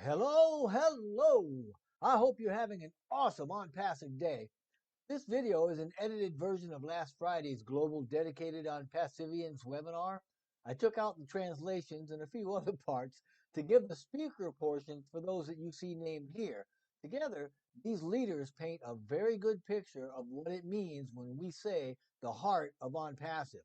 Hello, hello. I hope you're having an awesome ONPASSIVE day. This video is an edited version of last Friday's Global Dedicated ONPASSIvians webinar. I took out the translations and a few other parts to give the speaker portions for those that you see named here. Together, these leaders paint a very good picture of what it means when we say the heart of ONPASSIVE.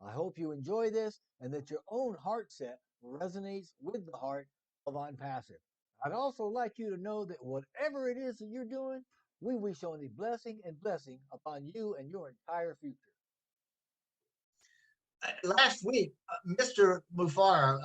I hope you enjoy this and that your own heart set resonates with the heart of ONPASSIVE. I'd also like you to know that whatever it is that you're doing, we wish only blessing and blessing upon you and your entire future. Last week, Mr. Mufara,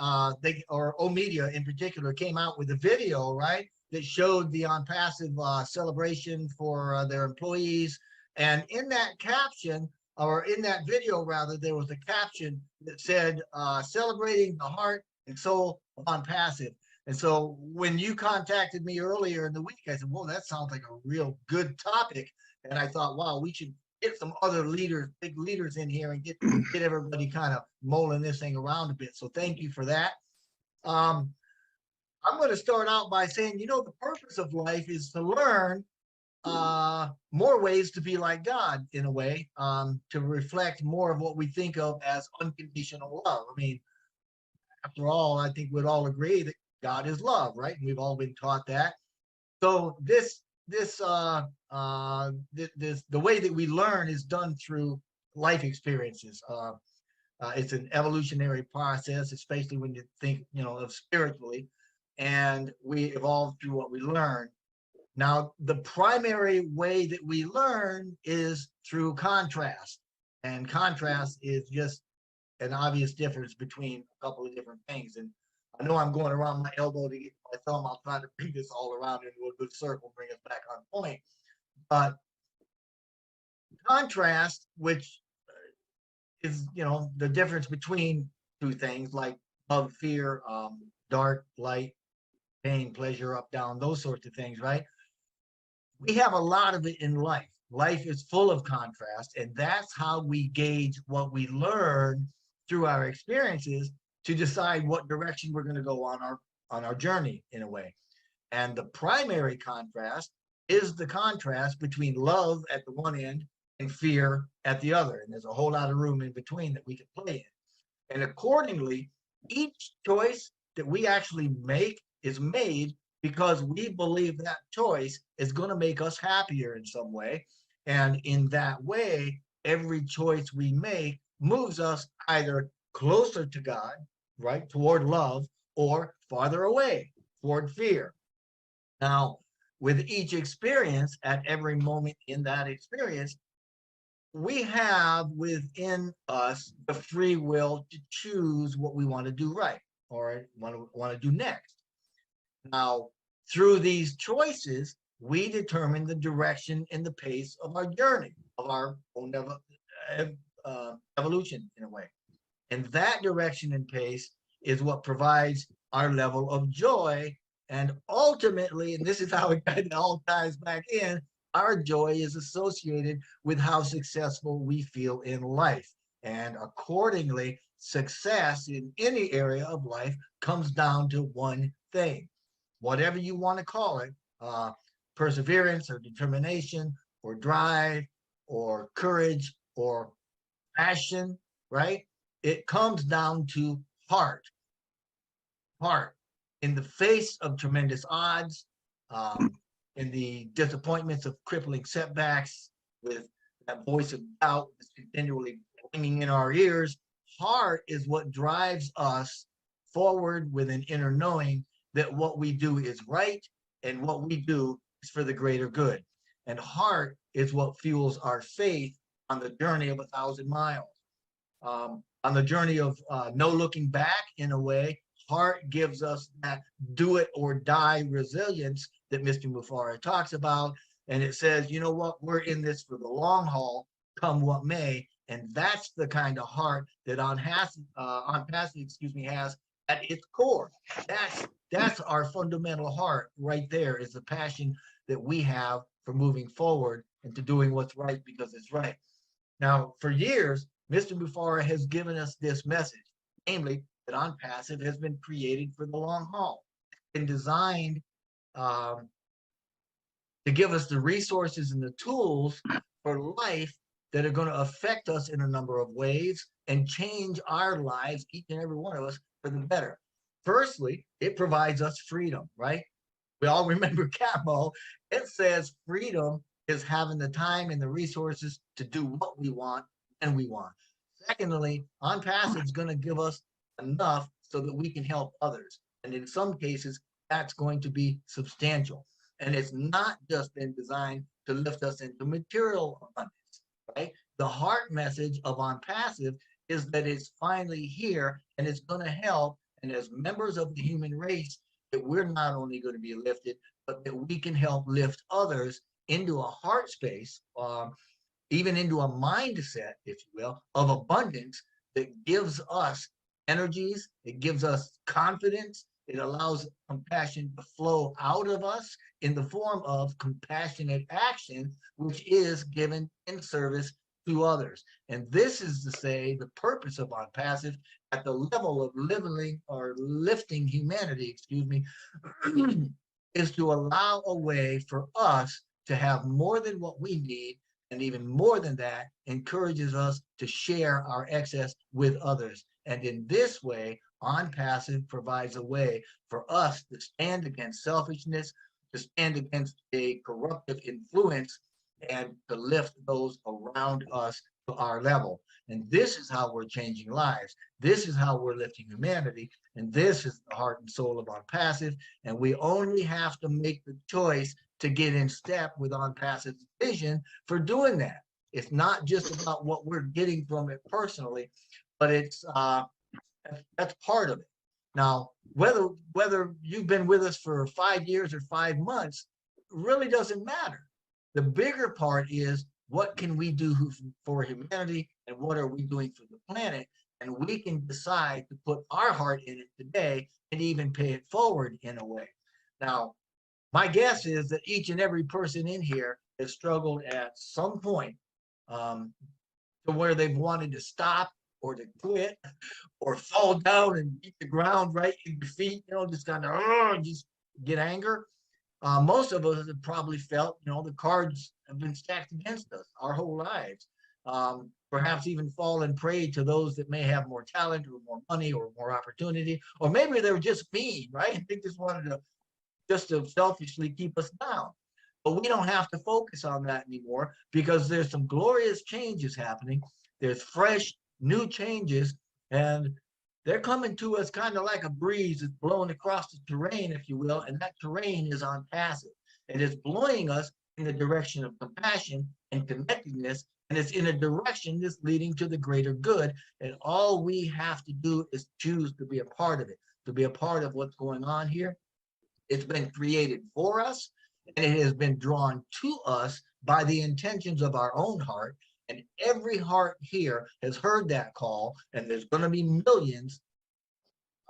or O Media in particular, came out with a video, right, that showed the ONPASSIVE celebration for their employees. And in that caption, or in that video rather, there was a caption that said, celebrating the heart and soul of ONPASSIVE. And so when you contacted me earlier in the week, I said, well, that sounds like a real good topic. And I thought, wow, we should get some other leaders, big leaders in here and get everybody kind of mulling this thing around a bit. So thank you for that. I'm going to start out by saying, the purpose of life is to learn more ways to be like God in a way, to reflect more of what we think of as unconditional love. I mean, after all, I think we'd all agree that God is love, right? And we've all been taught that. So the way that we learn is done through life experiences. It's an evolutionary process, especially when you think, of spiritually, and we evolve through what we learn. Now, the primary way that we learn is through contrast, and contrast is just an obvious difference between a couple of different things. And I know I'm going around my elbow to get my thumb. I'll try to bring this all around into a good circle, bring us back on point. But contrast, which is, the difference between two things like love, fear, dark, light, pain, pleasure, up, down, those sorts of things, right? We have a lot of it in life. Life is full of contrast, and that's how we gauge what we learn through our experiences to decide what direction we're going to go on our journey in a way. And the primary contrast is the contrast between love at the one end and fear at the other. And there's a whole lot of room in between that we can play in. And accordingly, each choice that we actually make is made because we believe that choice is going to make us happier in some way. And in that way, every choice we make moves us either closer to God, right, toward love, or farther away toward fear. Now, with each experience, at every moment in that experience, we have within us the free will to choose what we want to do right or want to do next. Now, through these choices, we determine the direction and the pace of our journey, of our own evolution in a way. And that direction and pace is what provides our level of joy. And ultimately, and this is how it all ties back in, our joy is associated with how successful we feel in life. And accordingly, success in any area of life comes down to one thing. Whatever you want to call it, perseverance or determination or drive or courage or passion, right? It comes down to heart. Heart. In the face of tremendous odds, in the disappointments of crippling setbacks, with that voice of doubt that's continually ringing in our ears, heart is what drives us forward with an inner knowing that what we do is right and what we do is for the greater good. And heart is what fuels our faith on the journey of 1,000 miles. On the journey of no looking back, in a way, heart gives us that do it or die resilience that Mr. Mufara talks about. And it says, you know what, we're in this for the long haul, come what may. And that's the kind of heart that ONPASSIVE, has at its core. That's our fundamental heart right there, is the passion that we have for moving forward and to doing what's right because it's right. Now, for years, Mr. Mufara has given us this message, namely that ONPASSIVE has been created for the long haul. been designed to give us the resources and the tools for life that are going to affect us in a number of ways and change our lives, each and every one of us, for the better. Firstly, it provides us freedom, right? We all remember Camo. It says freedom is having the time and the resources to do what we want and we want. Secondly, ONPASSIVE is going to give us enough so that we can help others. And in some cases, that's going to be substantial. And it's not just been designed to lift us into material abundance, right? The heart message of ONPASSIVE is that it's finally here and it's going to help. And as members of the human race, that we're not only going to be lifted, but that we can help lift others into a heart space, even into a mindset, if you will, of abundance that gives us energies, it gives us confidence, it allows compassion to flow out of us in the form of compassionate action, which is given in service to others. And this is to say the purpose of ONPASSIVE at the level of lifting humanity, excuse me, is to allow a way for us to have more than what we need, and even more than that, encourages us to share our excess with others. And in this way, ONPASSIVE provides a way for us to stand against selfishness, to stand against a corruptive influence, and to lift those around us to our level. And this is how we're changing lives. This is how we're lifting humanity. And this is the heart and soul of ONPASSIVE. And we only have to make the choice to get in step with ONPASSIVE's vision for doing that. It's not just about what we're getting from it personally, but it's that's part of it. Now, whether you've been with us for 5 years or 5 months really doesn't matter. The bigger part is what can we do for humanity and what are we doing for the planet? And we can decide to put our heart in it today and even pay it forward in a way. Now, my guess is that each and every person in here has struggled at some point to where they've wanted to stop or to quit or fall down and beat the ground right in your feet, just kind of just get anger. Most of us have probably felt, the cards have been stacked against us our whole lives. Perhaps even fallen prey to those that may have more talent or more money or more opportunity, or maybe they were just mean, right? They just wanted to selfishly keep us down. But we don't have to focus on that anymore because there's some glorious changes happening. There's fresh, new changes, and they're coming to us kind of like a breeze that's blowing across the terrain, if you will, and that terrain is ONPASSIVE. And it's blowing us in the direction of compassion and connectedness, and it's in a direction that's leading to the greater good. And all we have to do is choose to be a part of it, to be a part of what's going on here. It's been created for us, and it has been drawn to us by the intentions of our own heart. And every heart here has heard that call, and there's going to be millions,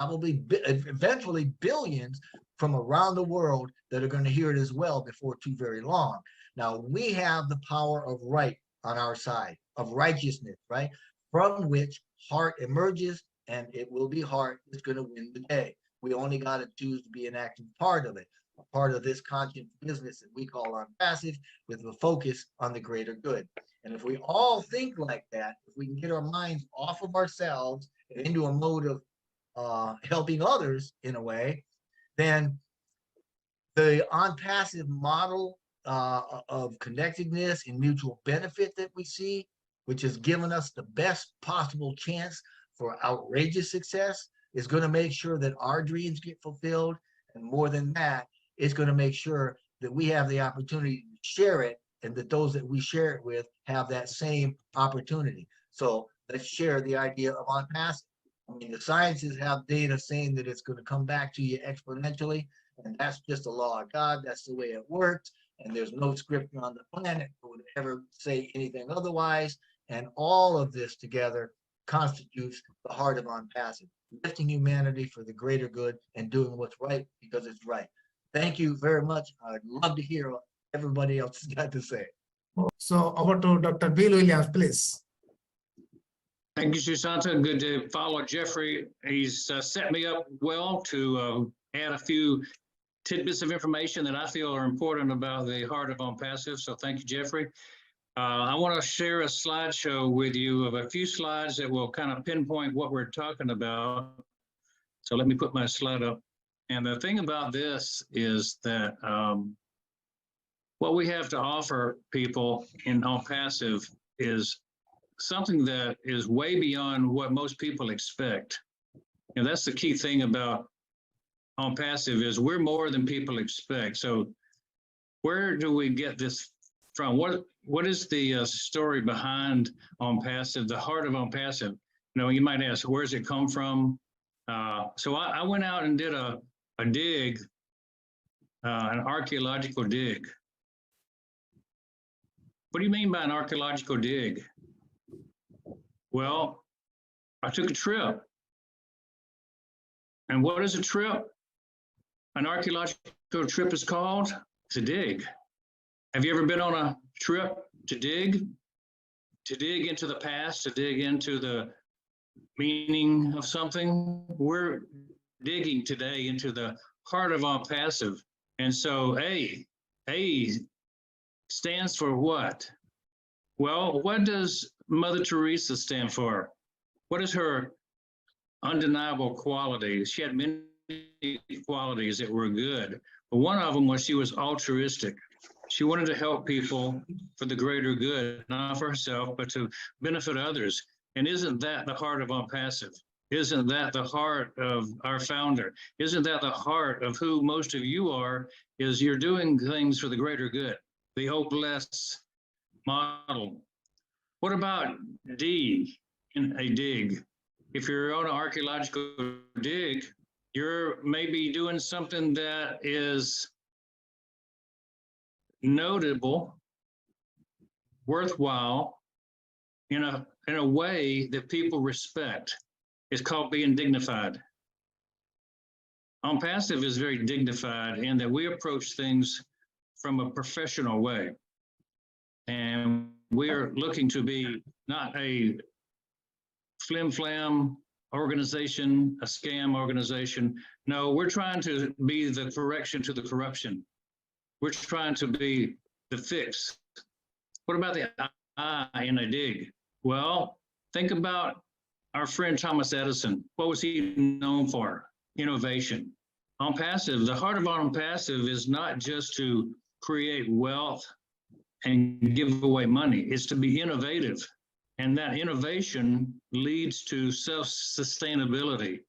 probably eventually billions from around the world that are going to hear it as well before too very long. Now, we have the power of right on our side, of righteousness, right? From which heart emerges, and it will be heart that's going to win the day. We only got to choose to be an active part of it, a part of this conscious business that we call ONPASSIVE, with a focus on the greater good. And if we all think like that, if we can get our minds off of ourselves and into a mode of helping others in a way, then the ONPASSIVE model of connectedness and mutual benefit that we see, which has given us the best possible chance for outrageous success, is going to make sure that our dreams get fulfilled. And more than that, it's going to make sure that we have the opportunity to share it, and that those that we share it with have that same opportunity. So let's share the idea of ONPASSIVE. I mean, the sciences have data saying that it's going to come back to you exponentially, and that's just the law of God. That's the way it works, and there's no scripture on the planet that would ever say anything otherwise. And all of this together constitutes the heart of ONPASSIVE, lifting humanity for the greater good and doing what's right because it's right. Thank you very much. I'd love to hear what everybody else has got to say. So over to Dr. Bill Williams, please. Thank you, Sushanta. Good to follow Jeffrey. He's set me up well to add a few tidbits of information that I feel are important about the heart of ONPASSIVE. So thank you, Jeffrey. I want to share a slideshow with you of a few slides that will kind of pinpoint what we're talking about. So let me put my slide up. And the thing about this is that what we have to offer people in ONPASSIVE is something that is way beyond what most people expect. And that's the key thing about ONPASSIVE is we're more than people expect. So where do we get this from? What is the story behind ONPASSIVE, the heart of ONPASSIVE? You know, you might ask, where's it come from? So I went out and did a dig, an archaeological dig. What do you mean by an archaeological dig? Well, I took a trip. And what is a trip? An archaeological trip is called? It's a dig. Have you ever been on a trip to dig? To dig into the past, to dig into the meaning of something? We're digging today into the heart of ONPASSIVE. And so A stands for what? Well, what does Mother Teresa stand for? What is her undeniable quality? She had many qualities that were good, but one of them was she was altruistic. She wanted to help people for the greater good, not for herself, but to benefit others. And isn't that the heart of ONPASSIVE? Isn't that the heart of our founder? Isn't that the heart of who most of you are, is you're doing things for the greater good, the hope less model. What about D in a dig? If you're on an archaeological dig, you're maybe doing something that is notable, worthwhile, in a way that people respect. It's called being dignified. ONPASSIVE is very dignified in that we approach things from a professional way. And we're looking to be not a flim-flam organization, a scam organization. No, we're trying to be the correction to the corruption. We're trying to be the fix. What about the I in a dig? Well, think about our friend Thomas Edison. What was he known for? Innovation. ONPASSIVE, the heart of ONPASSIVE is not just to create wealth and give away money. It's to be innovative. And that innovation leads to self-sustainability.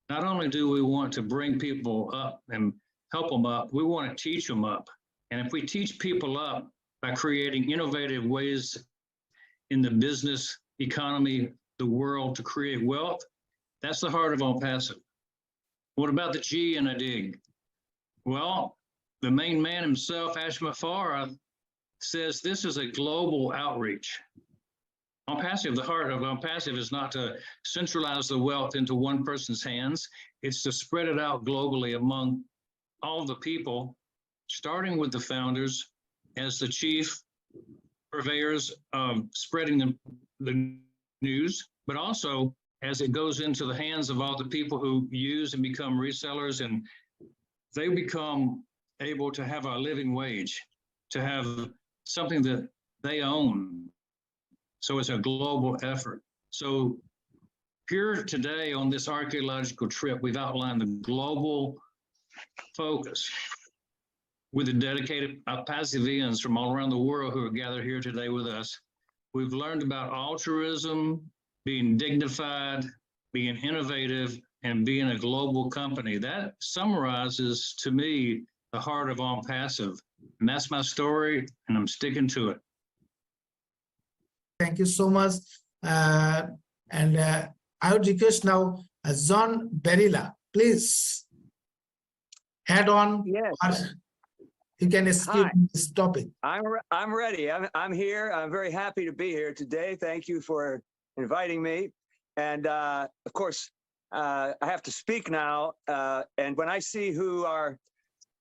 Not only do we want to bring people up and help them up, we want to teach them up. And if we teach people up by creating innovative ways in the business, economy, the world to create wealth, that's the heart of ONPASSIVE. What about the G in a dig? Well, the main man himself, Ashma Farah, says this is a global outreach. ONPASSIVE, the heart of ONPASSIVE is not to centralize the wealth into one person's hands. It's to spread it out globally among all the people, starting with the founders as the chief purveyors of spreading the news, but also as it goes into the hands of all the people who use and become resellers, and they become able to have a living wage, to have something that they own. So it's a global effort. So here today on this archaeological trip, we've outlined the global focus with the dedicated ONPASSIVians from all around the world who are gathered here today with us. We've learned about altruism, being dignified, being innovative, and being a global company. That summarizes, to me, the heart of ONPASSIVE. And that's my story, and I'm sticking to it. Thank you so much. I would request now John Berilla, please head on. Yes. Or you can skip this topic. I'm ready. I'm here. I'm very happy to be here today. Thank you for inviting me. And of course, I have to speak now. And when I see who our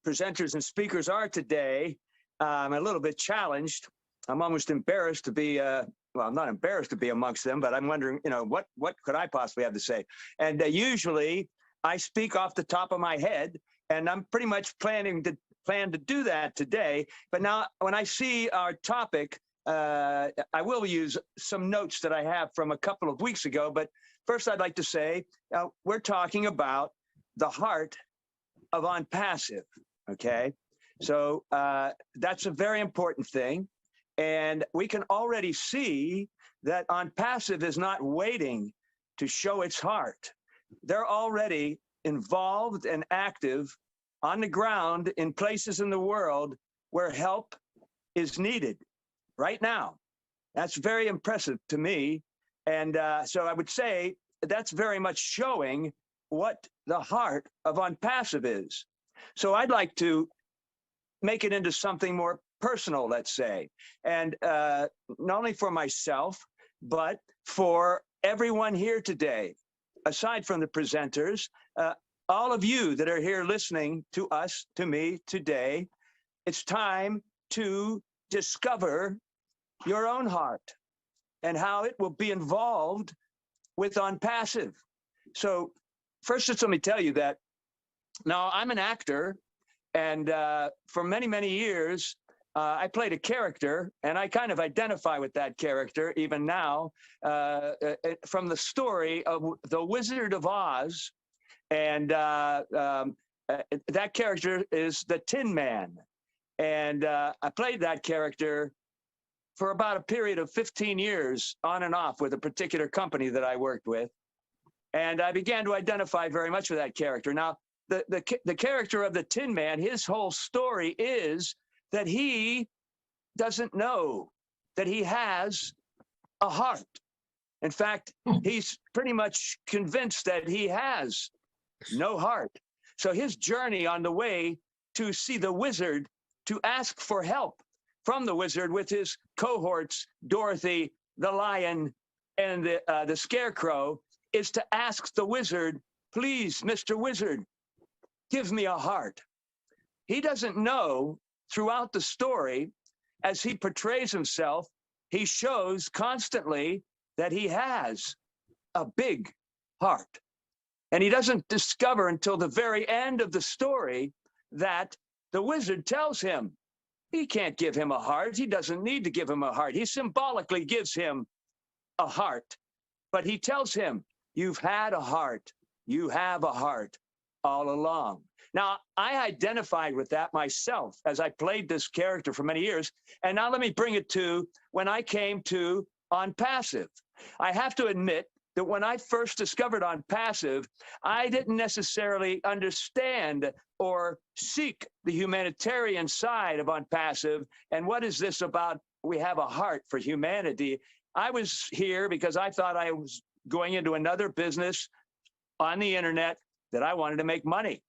presenters and speakers are today, I'm a little bit challenged. I'm almost embarrassed to be, well, I'm not embarrassed to be amongst them, but I'm wondering, you know, what could I possibly have to say? And usually I speak off the top of my head, and I'm pretty much plan to do that today. But now, when I see our topic, I will use some notes that I have from a couple of weeks ago. But first, I'd like to say we're talking about the heart of ONPASSIVE. Okay, so that's a very important thing, and we can already see that ONPASSIVE is not waiting to show its heart. They're already involved and active on the ground in places in the world where help is needed right now. That's very impressive to me. And so I would say that's very much showing what the heart of ONPASSIVE is. So I'd like to make it into something more personal, let's say, and not only for myself, but for everyone here today, aside from the presenters, all of you that are here listening to us, to me today. It's time to discover your own heart and how it will be involved with ONPASSIVE. So first, just let me tell you that now I'm an actor, and for many, many years, I played a character, and I kind of identify with that character even now from the story of The Wizard of Oz. And that character is the Tin Man. And I played that character for about a period of 15 years on and off with a particular company that I worked with. And I began to identify very much with that character. Now, the character of the Tin Man, his whole story is that he doesn't know that he has a heart. In fact, he's pretty much convinced that he has no heart. So his journey on the way to see the wizard, to ask for help from the wizard with his cohorts, Dorothy, the lion, and the scarecrow, is to ask the wizard, please, Mr. Wizard, give me a heart. He doesn't know throughout the story, as he portrays himself, he shows constantly that he has a big heart. And he doesn't discover until the very end of the story that the wizard tells him he can't give him a heart. He doesn't need to give him a heart. He symbolically gives him a heart, but he tells him, you've had a heart. You have a heart all along. Now, I identified with that myself as I played this character for many years. And now let me bring it to when I came to ONPASSIVE. I have to admit that when I first discovered ONPASSIVE, I didn't necessarily understand or seek the humanitarian side of ONPASSIVE. And what is this about? We have a heart for humanity. I was here because I thought I was going into another business on the internet that I wanted to make money.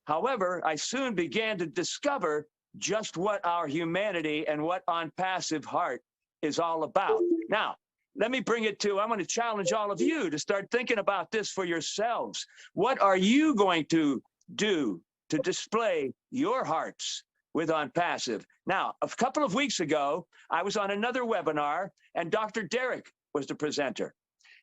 However, I soon began to discover just what our humanity and what ONPASSIVE heart is all about. Now, let me bring it to, I'm going to challenge all of you to start thinking about this for yourselves. What are you going to do to display your hearts with ONPASSIVE? Now, a couple of weeks ago, I was on another webinar, and Dr. Derek was the presenter.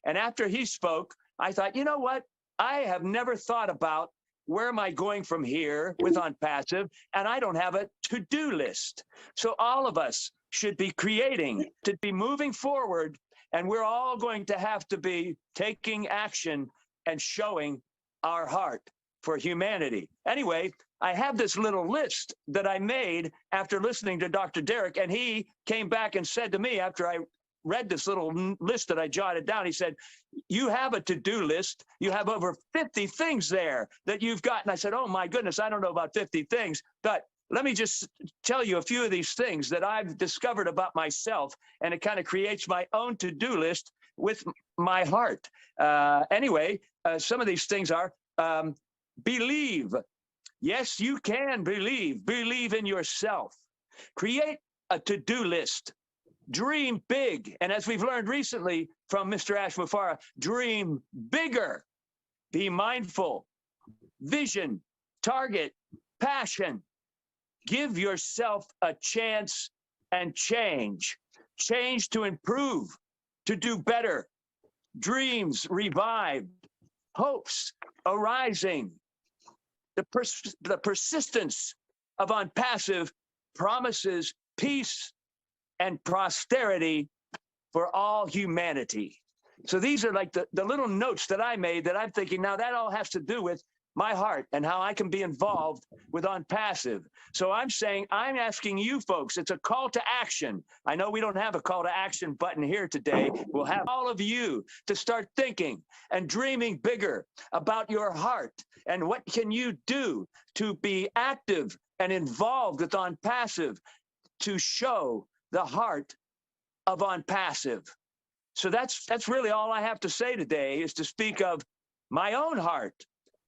And after he spoke, I thought, you know what? I have never thought about where am I going from here with ONPASSIVE, and I don't have a to-do list. So all of us should be creating, to be moving forward, and we're all going to have to be taking action and showing our heart for humanity. Anyway, I have this little list that I made after listening to Dr. Derek, and he came back and said to me after I read this little list that I jotted down, he said, you have a to-do list. You have over 50 things there that you've got. And I said, oh my goodness, I don't know about 50 things, but let me just tell you a few of these things that I've discovered about myself, and it kind of creates my own to-do list with my heart. Anyway, some of these things are believe. Yes, you can believe. Believe in yourself. Create a to-do list. Dream big. And as we've learned recently from Mr. Ashmufara, dream bigger. Be mindful. Vision, target, passion. Give yourself a chance and change. Change to improve, to do better. Dreams revived. Hopes arising. The persistence of ONPASSIVE promises peace and prosperity for all humanity. So these are like the little notes that I made that I'm thinking, now that all has to do with my heart and how I can be involved with ONPASSIVE. So I'm saying, I'm asking you folks, it's a call to action. I know we don't have a call to action button here today. We'll have all of you to start thinking and dreaming bigger about your heart and what can you do to be active and involved with ONPASSIVE to show the heart of ONPASSIVE. So that's really all I have to say today, is to speak of my own heart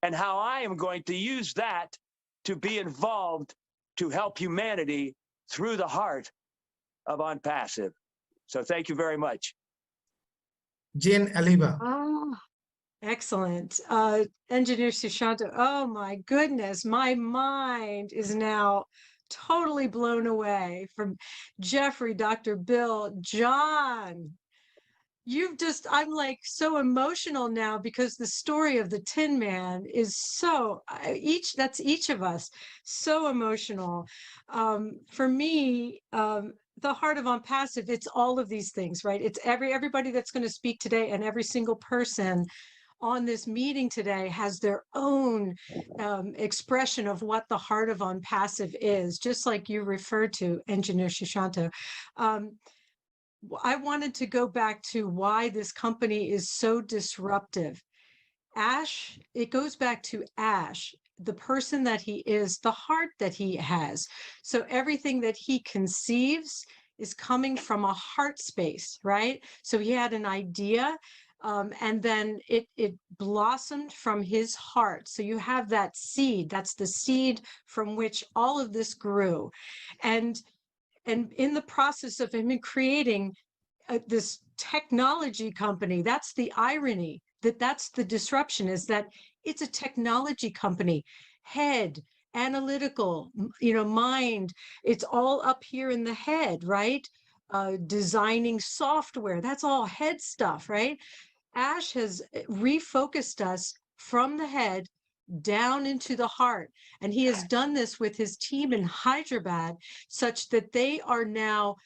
and how I am going to use that to be involved to help humanity through the heart of ONPASSIVE. So thank you very much. Jane Aliba. Oh, excellent. Engineer Sushanta, oh my goodness, my mind is now totally blown away from Jeffrey, Dr. Bill, John. I'm like so emotional now because the story of the Tin Man is so, that's each of us, so emotional. For me, the heart of ONPASSIVE, it's all of these things, right? It's everybody that's going to speak today, and every single person on this meeting today has their own expression of what the heart of ONPASSIVE is, just like you referred to, Engineer Sushanta. I wanted to go back to why this company is so disruptive. Ash, it goes back to Ash, the person that he is, the heart that he has. So everything that he conceives is coming from a heart space, right? So he had an idea, and then it blossomed from his heart. So you have that seed, that's the seed from which all of this grew. And in the process of him creating this technology company, that's the irony, that's the disruption, is that it's a technology company. Head, analytical, mind, it's all up here in the head, right? Designing software, that's all head stuff, right? Ash has refocused us from the head down into the heart. And he has done this with his team in Hyderabad, such that they are now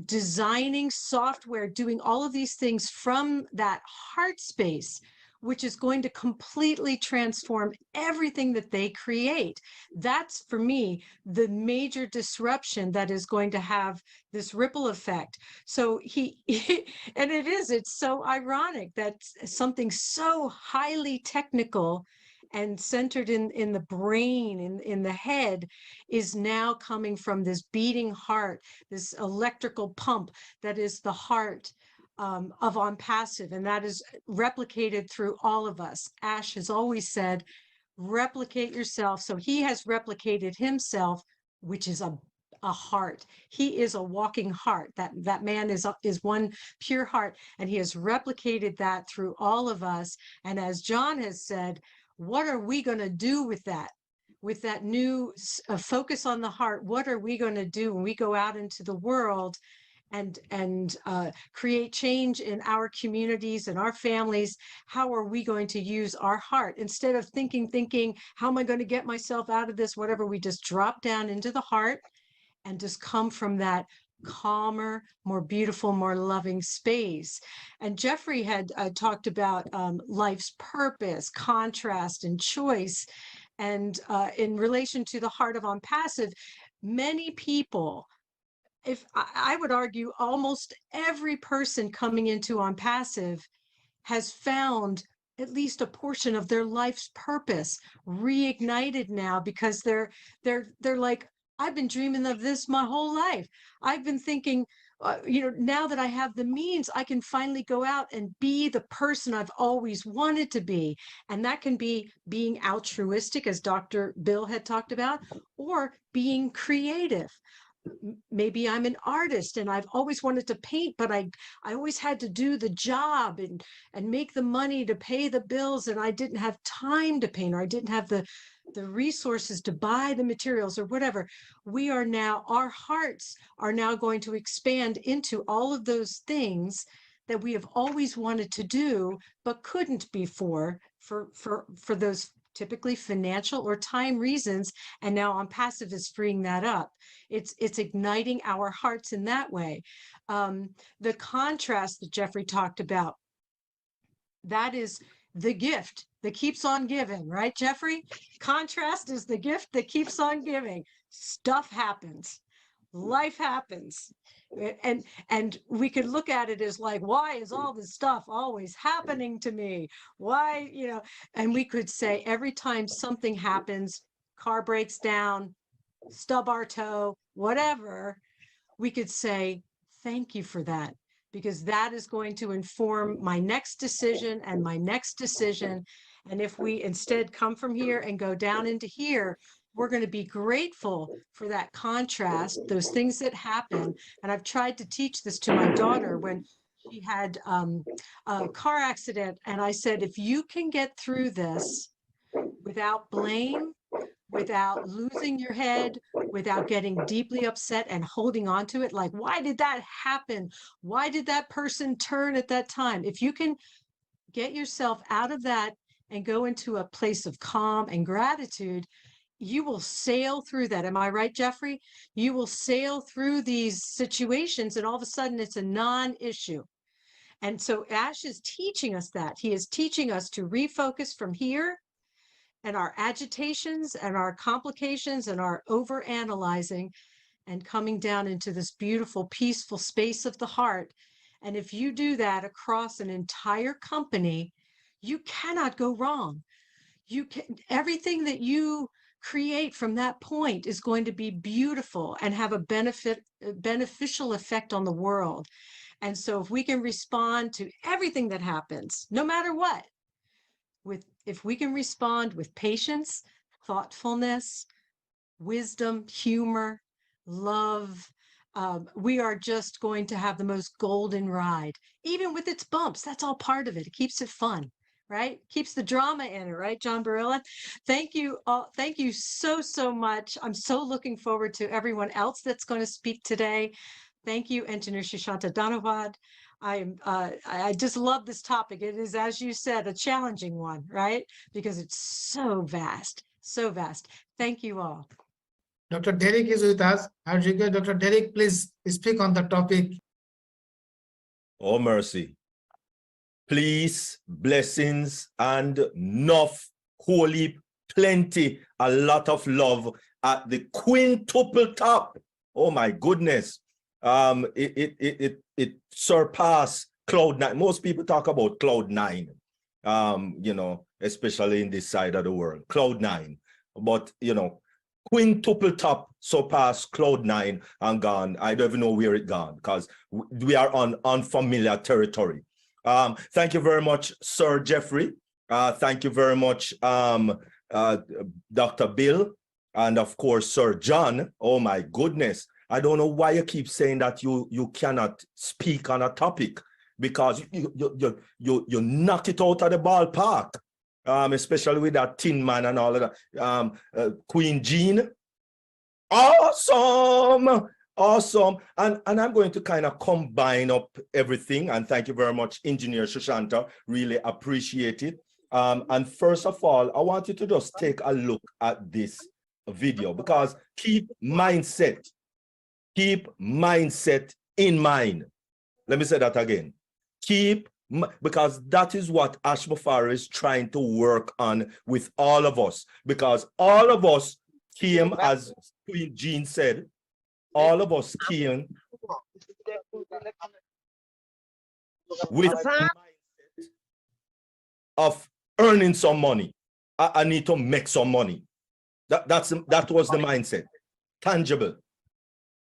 designing software, doing all of these things from that heart space, which is going to completely transform everything that they create. That's, for me, the major disruption that is going to have this ripple effect. So and it's so ironic that something so highly technical and centered in the brain, in the head, is now coming from this beating heart, this electrical pump that is the heart of ONPASSIVE, and that is replicated through all of us. Ash has always said, replicate yourself. So he has replicated himself, which is a heart. He is a walking heart. That man is one pure heart, and he has replicated that through all of us. And as John has said, what are we going to do with that? With that new focus on the heart, what are we going to do when we go out into the world and create change in our communities and our families? How are we going to use our heart? Instead of thinking, how am I going to get myself out of this? Whatever, we just drop down into the heart and just come from that calmer, more beautiful, more loving space. And Jeffrey had talked about life's purpose, contrast, and choice. And in relation to the heart of ONPASSIVE, many people, if I would argue almost every person coming into ONPASSIVE has found at least a portion of their life's purpose reignited now, because they're like, I've been dreaming of this my whole life. I've been thinking, now that I have the means, I can finally go out and be the person I've always wanted to be. And that can be being altruistic, as Dr. Bill had talked about, or being creative. Maybe I'm an artist and I've always wanted to paint, but I always had to do the job and make the money to pay the bills, and I didn't have time to paint, or I didn't have the resources to buy the materials or whatever. Our hearts are now going to expand into all of those things that we have always wanted to do, but couldn't before for those typically financial or time reasons. And now ONPASSIVE is freeing that up. It's igniting our hearts in that way. The contrast that Jeffrey talked about, that is the gift that keeps on giving, right, Jeffrey? Contrast is the gift that keeps on giving. Stuff happens. Life happens. And we could look at it as like, why is all this stuff always happening to me? Why, and we could say every time something happens, car breaks down, stub our toe, whatever, we could say, thank you for that, because that is going to inform my next decision and my next decision. And if we instead come from here and go down into here, we're going to be grateful for that contrast, those things that happen. And I've tried to teach this to my daughter when she had a car accident. And I said, if you can get through this without blame, without losing your head, without getting deeply upset and holding on to it, like, why did that happen? Why did that person turn at that time? If you can get yourself out of that and go into a place of calm and gratitude, you will sail through that. Am I right, Jeffrey? You will sail through these situations and all of a sudden it's a non-issue. And so Ash is teaching us that. He is teaching us to refocus from here and our agitations and our complications and our overanalyzing and coming down into this beautiful, peaceful space of the heart. And if you do that across an entire company, you cannot go wrong. You can, everything that you create from that point is going to be beautiful and have a beneficial effect on the world. And so if we can respond to everything that happens, no matter what, if we can respond with patience, thoughtfulness, wisdom, humor, love, we are just going to have the most golden ride, even with its bumps. That's all part of it. It keeps it fun, right? Keeps the drama in it, right, John Barilla? Thank you all. Thank you so, so much. I'm so looking forward to everyone else that's going to speak today. Thank you, Engineer Shishanta Dhanawad. I just love this topic. It is, as you said, a challenging one, right? Because it's so vast, so vast. Thank you all. Dr. Derek is with us. Dr. Derek, please speak on the topic. Oh, mercy. Please, blessings, and enough, holy, plenty, a lot of love at the quintuple top. Oh my goodness. It surpassed cloud nine. Most people talk about cloud nine, especially in this side of the world, cloud nine. But, quintuple top surpassed cloud nine and gone. I don't even know where it gone because we are on unfamiliar territory. Thank you very much, Sir Jeffrey. Thank you very much, Dr. Bill, and of course, Sir John. Oh my goodness. I don't know why you keep saying that you cannot speak on a topic, because you knock it out of the ballpark, especially with that Tin Man and all of that. Queen Jean, awesome. Awesome. And I'm going to kind of combine up everything. And thank you very much, Engineer Shushanta. Really appreciate it. And first of all, I want you to just take a look at this video, because keep mindset in mind. Let me say that again. Because that is what Ash Mufara is trying to work on with all of us. Because all of us came, as Queen Jean said, all of us came with the mindset of earning some money. I need to make some money. That was the mindset, tangible.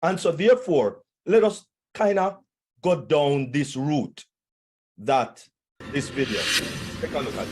And so therefore, let us kind of go down this route that this video. Take a look at it.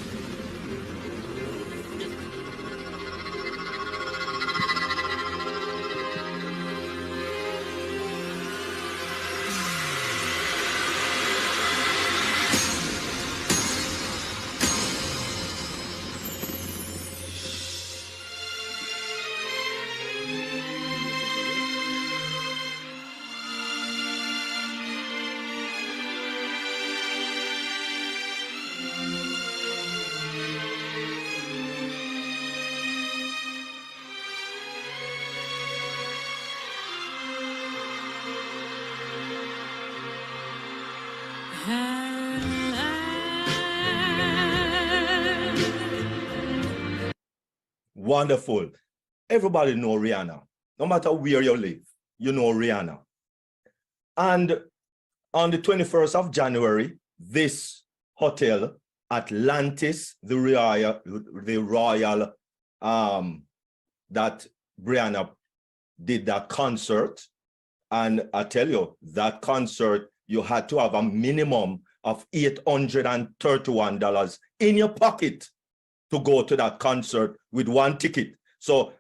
Wonderful. Everybody know Rihanna. No matter where you live, you know Rihanna. And on the 21st of January, this hotel, Atlantis, the royal that Brianna did that concert. And I tell you, that concert, you had to have a minimum of $831 in your pocket to go to that concert with one ticket. So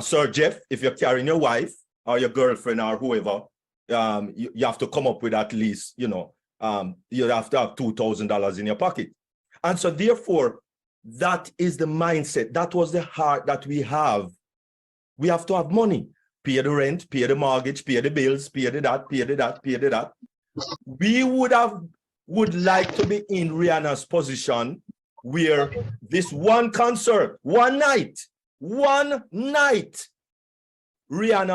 Sir Jeff, if you're carrying your wife or your girlfriend or whoever, you have to come up with at least, you have to have $2,000 in your pocket. And so therefore, that is the mindset. That was the heart that we have. We have to have money. Pay the rent, pay the mortgage, pay the bills, pay the that, pay the that, pay the that. We would like to be in Rihanna's position where this one concert, one night, Rihanna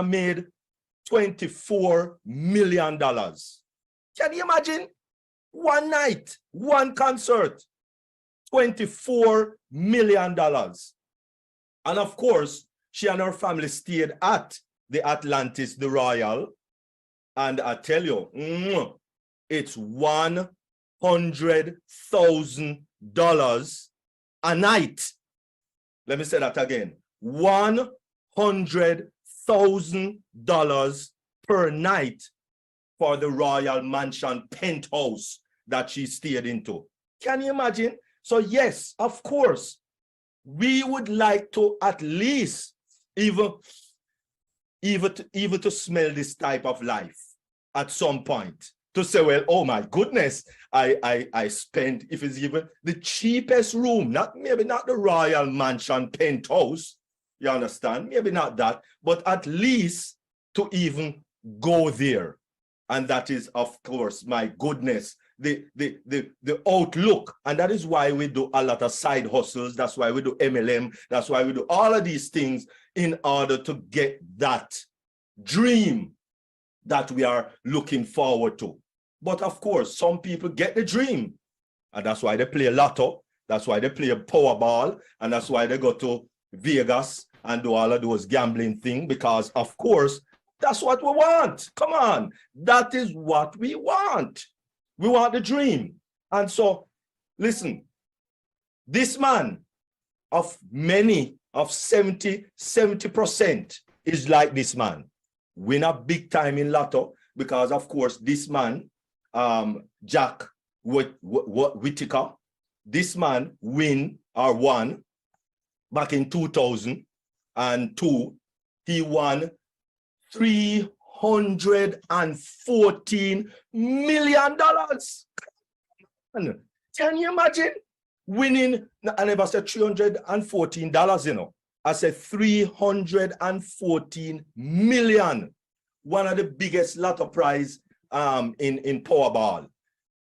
made $24 million. Can you imagine? One night, one concert, $24 million. And of course, she and her family stayed at the Atlantis, the Royal. And I tell you, it's $100,000 a night. Let me say that again. $100,000 per night for the Royal Mansion penthouse that she stayed into. Can you imagine? So yes, of course, we would like to at least even to smell this type of life at some point, to say, well, oh my goodness, I spent, if it's even the cheapest room, maybe not the Royal Mansion penthouse, you understand, maybe not that, but at least to even go there. And that is, of course, my goodness, the outlook. And that is why we do a lot of side hustles. That's why we do MLM. That's why we do all of these things in order to get that dream that we are looking forward to. But of course, some people get the dream, and that's why they play lotto. That's why they play Powerball, and that's why they go to Vegas and do all of those gambling things, because of course, that's what we want. Come on, that is what we want. We want the dream. And so, listen, this man of 70% is like this man. Win a big time in lotto, because of course, this man, Jack Whittaker, this man won back in 2002. He won $314 million. Can you imagine winning? I never said $314, you know. I said 314 million. One of the biggest lotto prize in Powerball.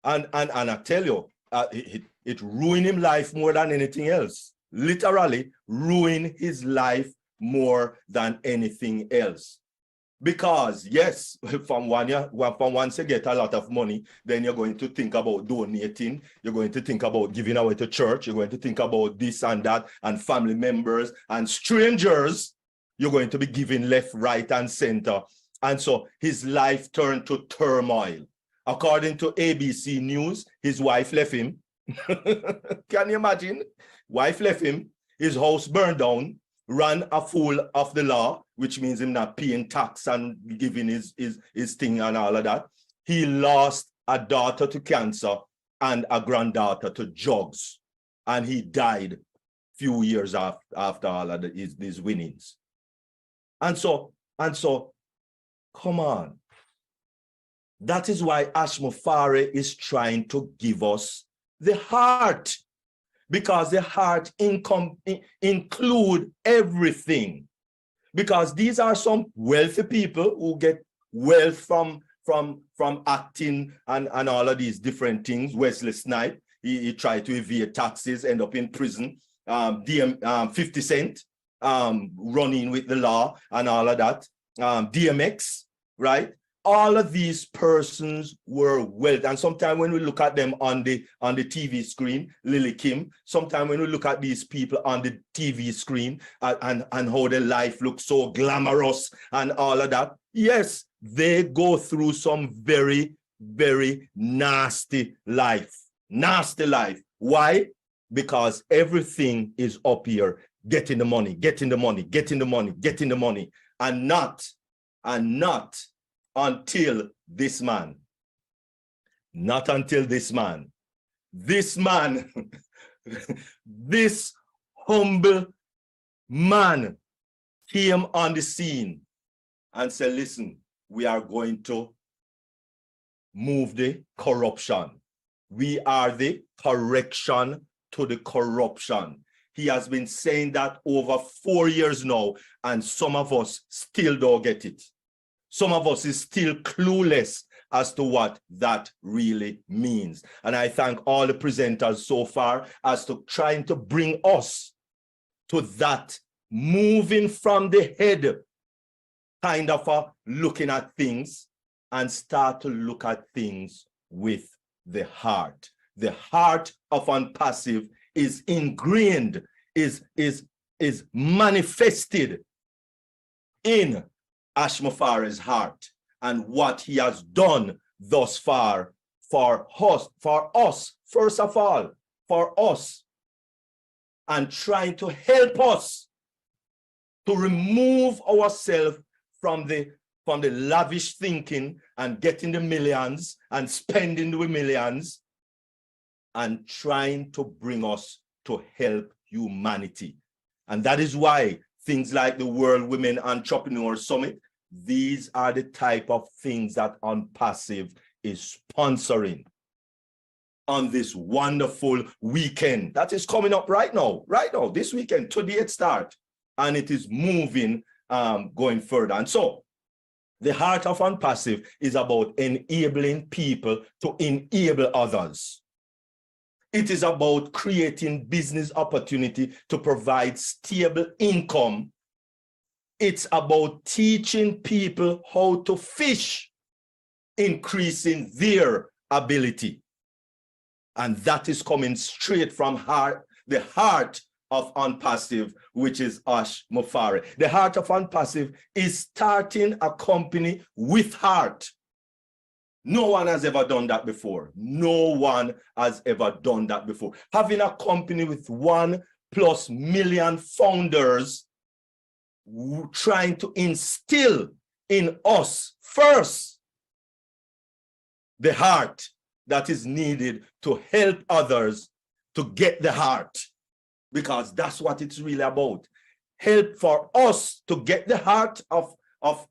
And I tell you, it ruined his life more than anything else. Literally ruined his life more than anything else. Because yes, from once you get a lot of money, then you're going to think about donating, you're going to think about giving away to church, you're going to think about this and that, and family members and strangers, you're going to be giving left, right, and center. And so his life turned to turmoil. According to ABC News, his wife left him. Can you imagine? Wife left him, his house burned down, ran afoul of the law, which means him not paying tax and giving his thing and all of that. He lost a daughter to cancer and a granddaughter to drugs. And he died a few years after all of these winnings. And so, come on. That is why Ash Mufare is trying to give us the heart, because the heart include everything. Because these are some wealthy people who get wealth from acting and all of these different things. Wesley Snipes, he tried to evade taxes, end up in prison. 50 Cent, running with the law and all of that. DMX, right? all of these persons were wealthy. And sometimes when we look at them on the TV screen, Lily Kim, sometimes when we look at these people on the TV screen and how their life looks so glamorous and all of that, yes, they go through some very, very nasty life. Nasty life. Why? Because everything is up here, getting the money, getting the money, getting the money, getting the money, and not until this man. Not until this man. This man, this humble man came on the scene and said, listen, we are going to move the corruption. We are the correction to the corruption. He has been saying that over 4 years now, and some of us still don't get it. Some of us is still clueless as to what that really means. And I thank all the presenters so far as to trying to bring us to that moving from the head kind of looking at things and start to look at things with the heart. The heart of ONPASSIVE is ingrained, is manifested in Ash Mufare's heart and what he has done thus far for us, first of all, for us, and trying to help us to remove ourselves from the lavish thinking and getting the millions and spending the millions, and trying to bring us to help humanity. And that is why things like the World Women Entrepreneur Summit, these are the type of things that ONPASSIVE is sponsoring on this wonderful weekend that is coming up right now, this weekend, today it starts, and it is moving, going further. And so the heart of ONPASSIVE is about enabling people to enable others. It is about creating business opportunity to provide stable income. It's about teaching people how to fish, increasing their ability. And that is coming straight from the heart of ONPASSIVE, which is Ash Mufare. The heart of ONPASSIVE is starting a company with heart. No one has ever done that before. No one has ever done that before. Having a company with 1+ million founders, trying to instill in us first the heart that is needed to help others to get the heart, because that's what it's really about. Help for us to get the heart of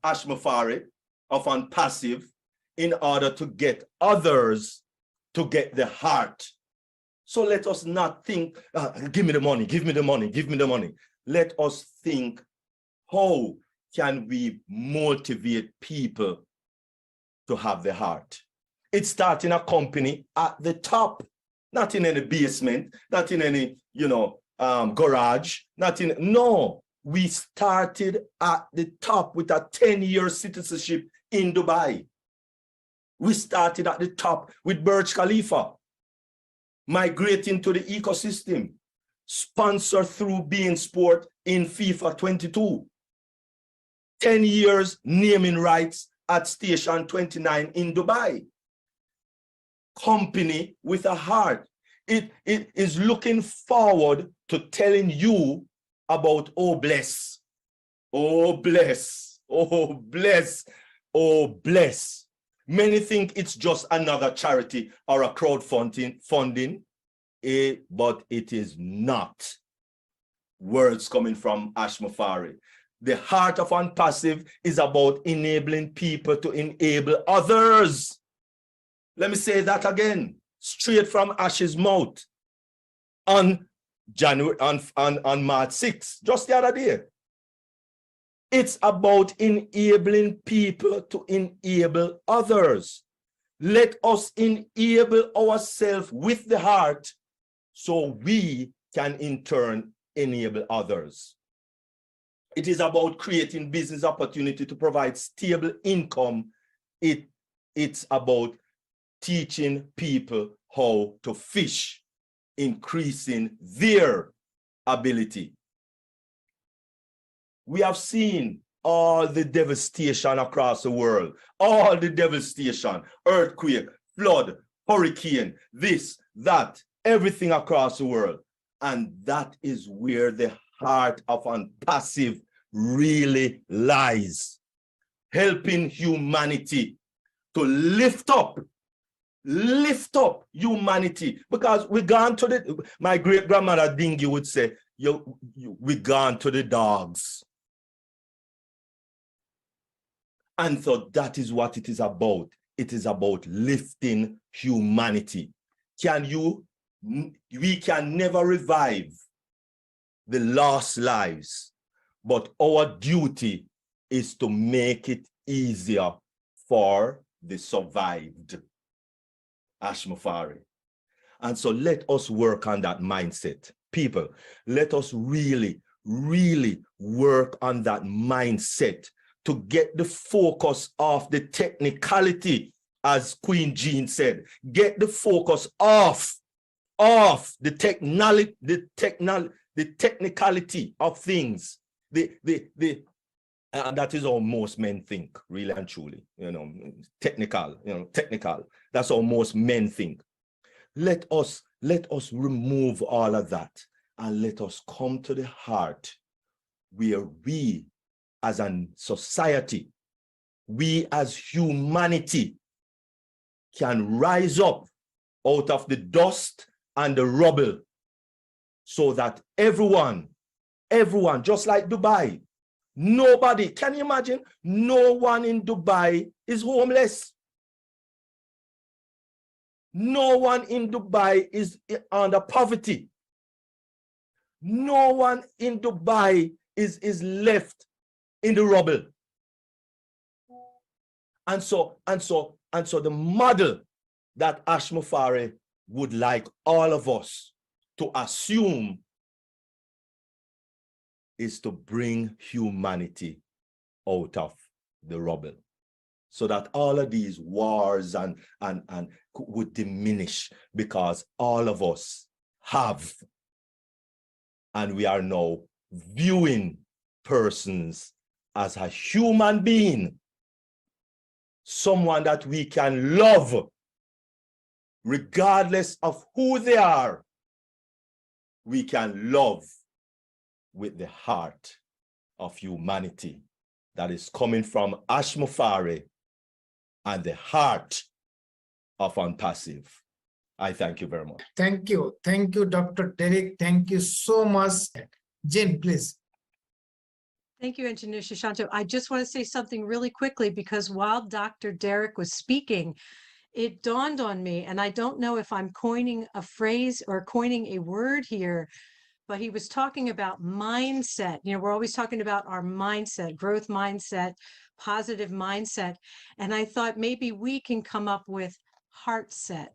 Ash Mufare, of ONPASSIVE, in order to get others to get the heart. So let us not think, give me the money, give me the money, give me the money. Let us think, how can we motivate people to have the heart? It's starting a company at the top, not in any basement, not in any, garage, no. We started at the top with a 10-year citizenship in Dubai. We started at the top with Burj Khalifa, migrating to the ecosystem, sponsored through beIN Sport in FIFA 22. 10 years naming rights at Station 29 in Dubai. Company with a heart. It is looking forward to telling you about Oh Bless. Oh Bless. Oh Bless. Oh Bless. Many think it's just another charity or a crowdfunding, but it is not. Words coming from Ash Mufare. The heart of ONPASSIVE is about enabling people to enable others. Let me say that again, straight from Ash's mouth. On March 6th, just the other day. It's about enabling people to enable others. Let us enable ourselves with the heart so we can in turn enable others. It is about creating business opportunity to provide stable income It's about teaching people how to fish, increasing their ability. We have seen all the devastation across the world, all the devastation, earthquake, flood, hurricane, this, that, everything across the world. And that is where the heart of ONPASSIVE really lies. Helping humanity to lift up humanity. Because we gone to the, my great grandmother Dingy would say, we gone to the dogs. And so that is what it is about. It is about lifting humanity. We can never revive the lost lives, but our duty is to make it easier for the survived. Ashmafari. And so let us work on that mindset. People, let us really, really work on that mindset to get the focus off the technicality, as Queen Jean said. Get the focus off the technicality of things. And that is how most men think, really and truly. Technical. That's how most men think. Let us remove all of that and let us come to the heart where we as a society, we as humanity can rise up out of the dust and the rubble so that everyone, just like Dubai, nobody, can you imagine? No one in Dubai is homeless. No one in Dubai is under poverty. No one in Dubai is left in the rubble. And so the model that Ashmafari would like all of us to assume is to bring humanity out of the rubble, so that all of these wars and would diminish, because all of us have, and we are now viewing persons as a human being, someone that we can love regardless of who they are. We can love with the heart of humanity that is coming from Ashmafari and the heart of ONPASSIVE. I thank you very much. Thank you, Dr. Derek. Thank you so much. Jane, please. Thank you, Engineer Shashanto. I just want to say something really quickly, because while Dr. Derek was speaking, it dawned on me, and I don't know if I'm coining a phrase or coining a word here, but he was talking about mindset. We're always talking about our mindset, growth mindset, positive mindset. And I thought maybe we can come up with heart set.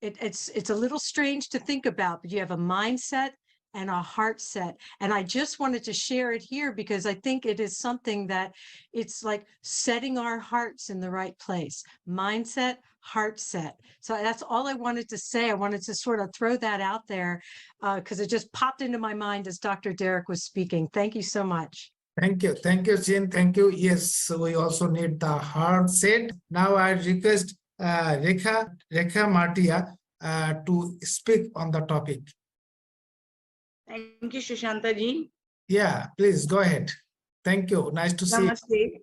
It's a little strange to think about, but you have a mindset and a heart set. And I just wanted to share it here because I think it is something that it's like setting our hearts in the right place. Mindset, heart set. So that's all I wanted to say. I wanted to sort of throw that out there because it just popped into my mind as Dr. Derek was speaking. Thank you so much. Thank you, Jane. Thank you. Yes, we also need the heart set. Now I request Rekha Martia to speak on the topic. Thank you, Shashanta ji. Yeah, please go ahead. Thank you. Nice to see you.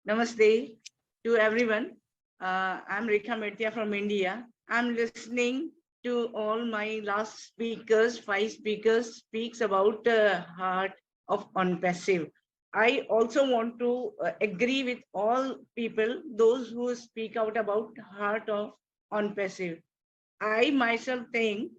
Namaste to everyone. I'm Rekha Martia from India. I'm listening to all my last speakers, 5 speakers speaks about heart of ONPASSIVE. I also want to agree with all people, those who speak out about heart of ONPASSIVE. I myself think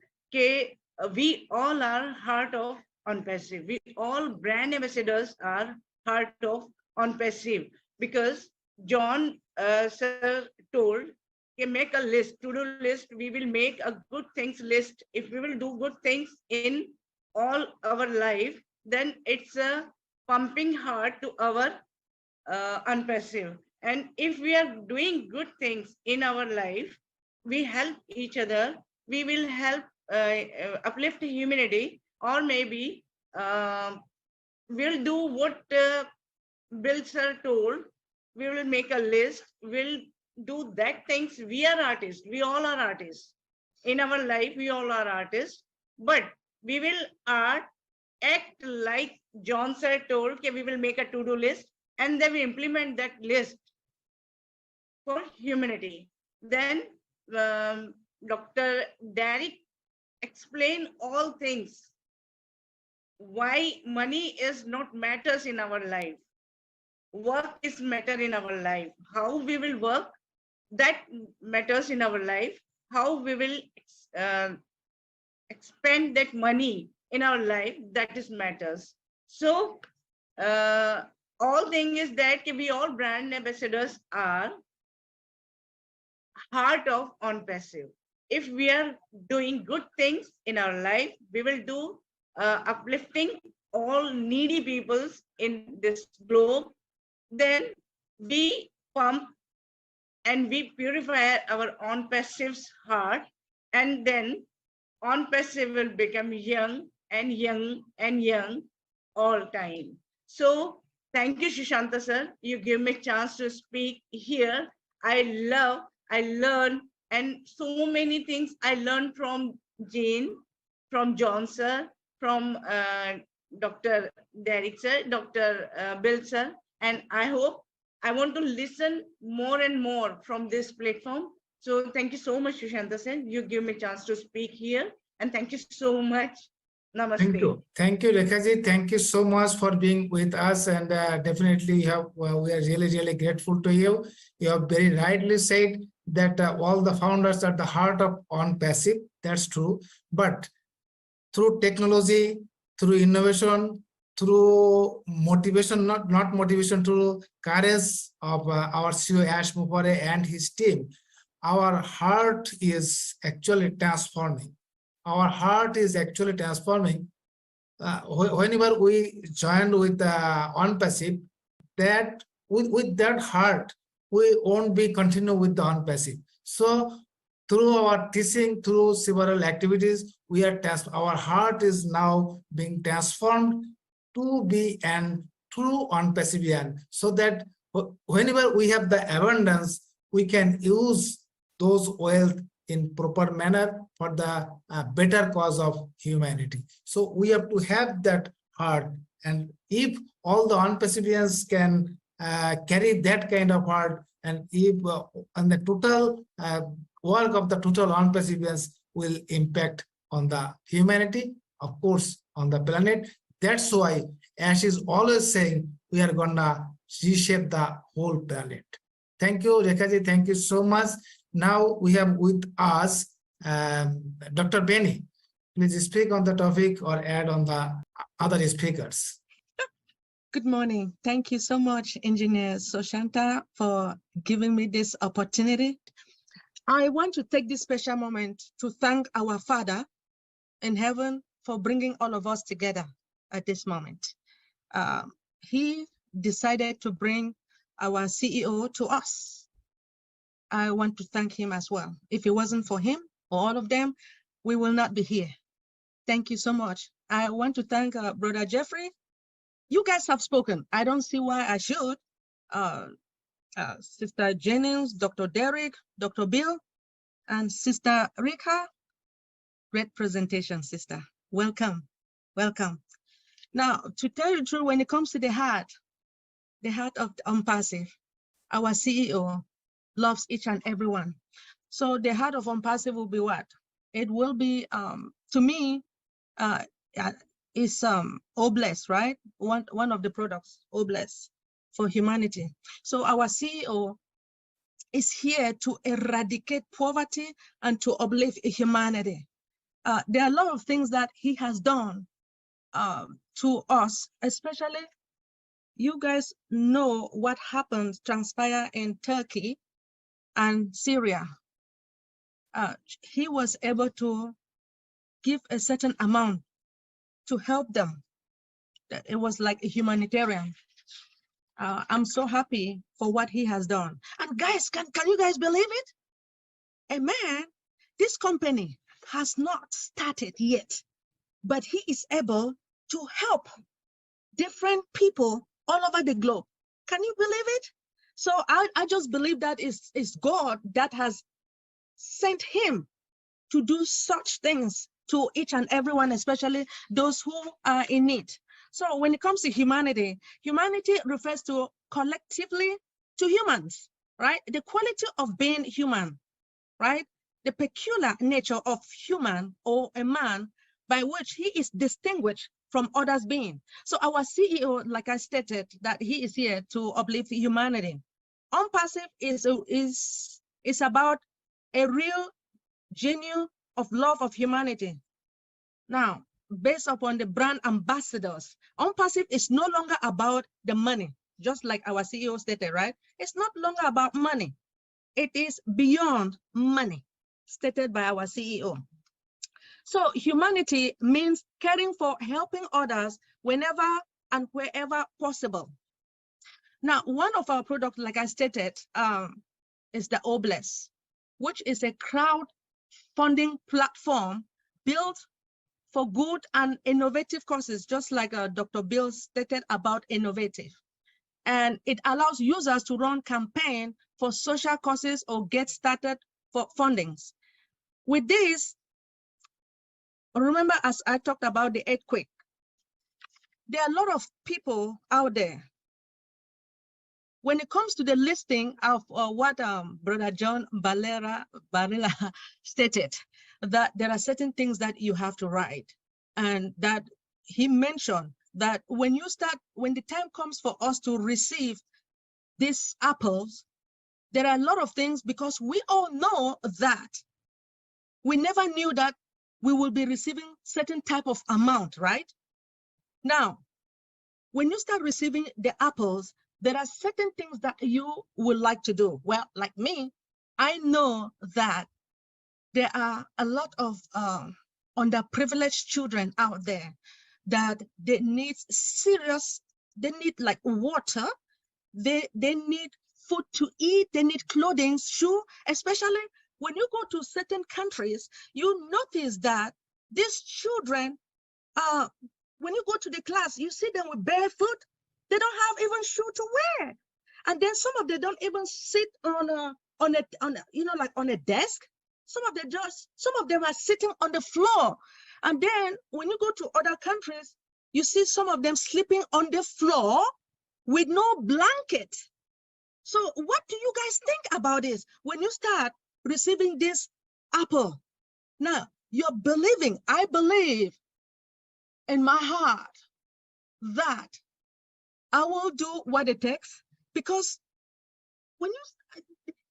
we all are heart of ONPASSIVE. We all brand ambassadors are heart of ONPASSIVE, because John sir told, make a list, to-do list. We will make a good things list. If we will do good things in all our life, then it's a pumping heart to our ONPASSIVE. And if we are doing good things in our life, we help each other, we will help uplift humanity, or maybe we'll do what Bill sir told. We will make a list, we'll do that things. We are artists, we all are artists. In our life, we all are artists, but we will act like John sir told, okay, we will make a to-do list and then we implement that list for humanity. Then Dr. Derek explained all things, why money is not matters in our life. Work is matter in our life. How we will work, that matters in our life. How we will expend that money in our life, that is matters. So all thing is that we all brand ambassadors are heart of ONPASSIVE. If we are doing good things in our life, we will do uplifting all needy peoples in this globe. Then we pump and we purify our ONPASSIVE's heart, and then ONPASSIVE will become young and young and young all time. So thank you, Shishanta sir. You give me a chance to speak here. I learn, and so many things I learned from Jane, from John sir, from Dr. Derek sir, Dr. Bill sir, and I want to listen more and more from this platform. So thank you so much, Sushanta sir. You give me a chance to speak here, and thank you so much. Namaste. Thank you, Rekhaji. Thank you so much for being with us, and definitely we are really grateful to you. You have very rightly said that all the founders are the heart of ONPASSIVE. That's true, but through technology, through innovation, through motivation, not motivation, through courage of our CEO Ash Mupare and his team, our heart is actually transforming. Our heart is actually transforming. Whenever we join with ONPASSIVE, that with that heart, we won't be continue with the ONPASSIVE. So through our teaching, through several activities, we are our heart is now being transformed to be an true ONPASSIVian, so that whenever we have the abundance, we can use those wealth in proper manner for the better cause of humanity. So we have to have that heart, and if all the ONPASSIVians can carry that kind of heart, and if and the total work of the total ONPASSIVians will impact on the humanity, of course, on the planet. That's why Ash is always saying we are gonna reshape the whole planet. Thank you, Rekhaji. Thank you so much. Now we have with us Dr. Benny. Please speak on the topic or add on the other speakers. Good morning. Thank you so much, Engineer Soshanta, for giving me this opportunity. I want to take this special moment to thank our Father in heaven for bringing all of us together at this moment. He decided to bring our CEO to us. I want to thank him as well. If it wasn't for him or all of them, we will not be here. Thank you so much. I want to thank Brother Jeffrey. You guys have spoken. I don't see why I should. Sister Jennings, Dr. Derek, Dr. Bill, and Sister Rika. Great presentation, sister. Welcome, welcome. Now, to tell you the truth, when it comes to the heart of ONPASSIVE, our CEO loves each and every one. So the heart of ONPASSIVE will be what? It will be, to me, is Obless, right? One of the products, Obless, for humanity. So our CEO is here to eradicate poverty and to uplift humanity. There are a lot of things that he has done to us, especially you guys know what happened, transpire in Turkey and Syria. He was able to give a certain amount to help them. It was like a humanitarian. I'm so happy for what he has done. And guys, can you guys believe it? Amen. This company has not started yet, but he is able to help different people all over the globe. Can you believe it? So I just believe that is God that has sent him to do such things to each and everyone, especially those who are in need. So when it comes to humanity, humanity refers to collectively to humans, right? The quality of being human, right? The peculiar nature of human or a man by which he is distinguished from others being. So our CEO, like I stated, that he is here to uplift humanity. ONPASSIVE is about a real genuine of love of humanity. Now, based upon the brand ambassadors, ONPASSIVE is no longer about the money, just like our CEO stated, right? It's not longer about money. It is beyond money, stated by our CEO. So humanity means caring for helping others whenever and wherever possible. Now, one of our products, like I stated, is the Obless, which is a crowdfunding platform built for good and innovative causes, just like Dr. Bill stated about innovative. And it allows users to run campaigns for social causes or get started for fundings. With this, remember, as I talked about the earthquake, there are a lot of people out there. When it comes to the listing of what Brother John Barrera stated, that there are certain things that you have to write, and that he mentioned that when the time comes for us to receive these apples, there are a lot of things, because we all know that we never knew that we will be receiving certain type of amount, right? Now, when you start receiving the apples, there are certain things that you would like to do. Well, like me, I know that there are a lot of underprivileged children out there that they need like water, they need food to eat, they need clothing, shoe, especially when you go to certain countries, you notice that these children, when you go to the class, you see them with barefoot. They don't have even shoe to wear, and then some of them don't even sit on a like on a desk. Some of them are sitting on the floor, and then when you go to other countries, you see some of them sleeping on the floor with no blanket. So what do you guys think about this when you start receiving this apple? Now you're believing, I believe in my heart that I will do what it takes, because when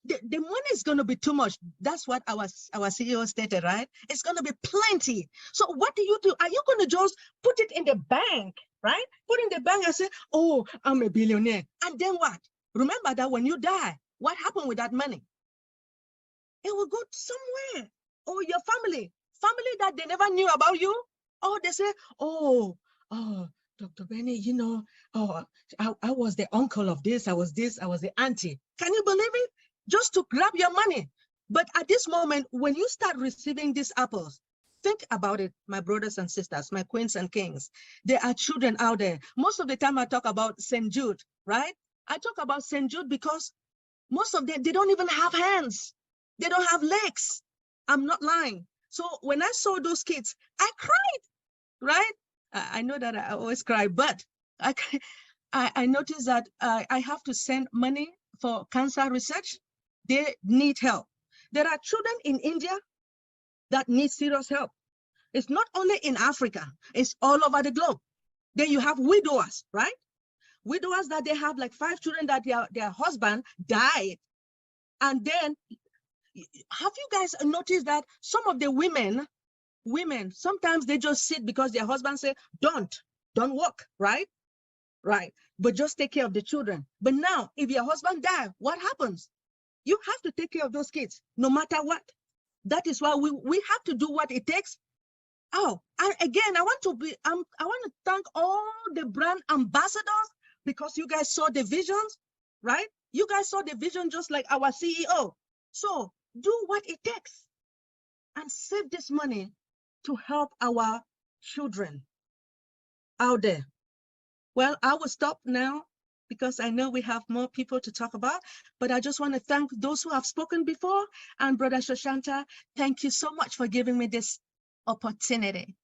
the money is going to be too much. That's what our CEO stated, right? It's going to be plenty. So what do? Are you going to just put it in the bank, right? Put it in the bank and say, oh, I'm a billionaire. And then what? Remember that when you die, what happened with that money? It will go somewhere. Or your family that they never knew about you. Or they say, oh, Dr. Benny, you know, oh, I was the uncle of this, I was the auntie. Can you believe it? Just to grab your money. But at this moment, when you start receiving these apples, think about it, my brothers and sisters, my queens and kings. There are children out there. Most of the time I talk about St. Jude, right? I talk about St. Jude because most of them, they don't even have hands. They don't have legs. I'm not lying. So when I saw those kids, I cried, right? I know that I always cry, but I noticed that I have to send money for cancer research. They need help. There are children in India that need serious help. It's not only in Africa, it's all over the globe. Then you have widowers, right? Widowers that they have like 5 children that their husband died. And then, have you guys noticed that some of the women, sometimes they just sit because their husband say, don't work, right? Right, but just take care of the children. But now, if your husband dies, what happens? You have to take care of those kids, no matter what. That is why we have to do what it takes. Oh, and again, I want to thank all the brand ambassadors because you guys saw the visions, right? You guys saw the vision just like our CEO. So do what it takes and save this money to help our children out there. Well, I will stop now because I know we have more people to talk about, but I just want to thank those who have spoken before. And Brother Shoshanta, thank you so much for giving me this opportunity.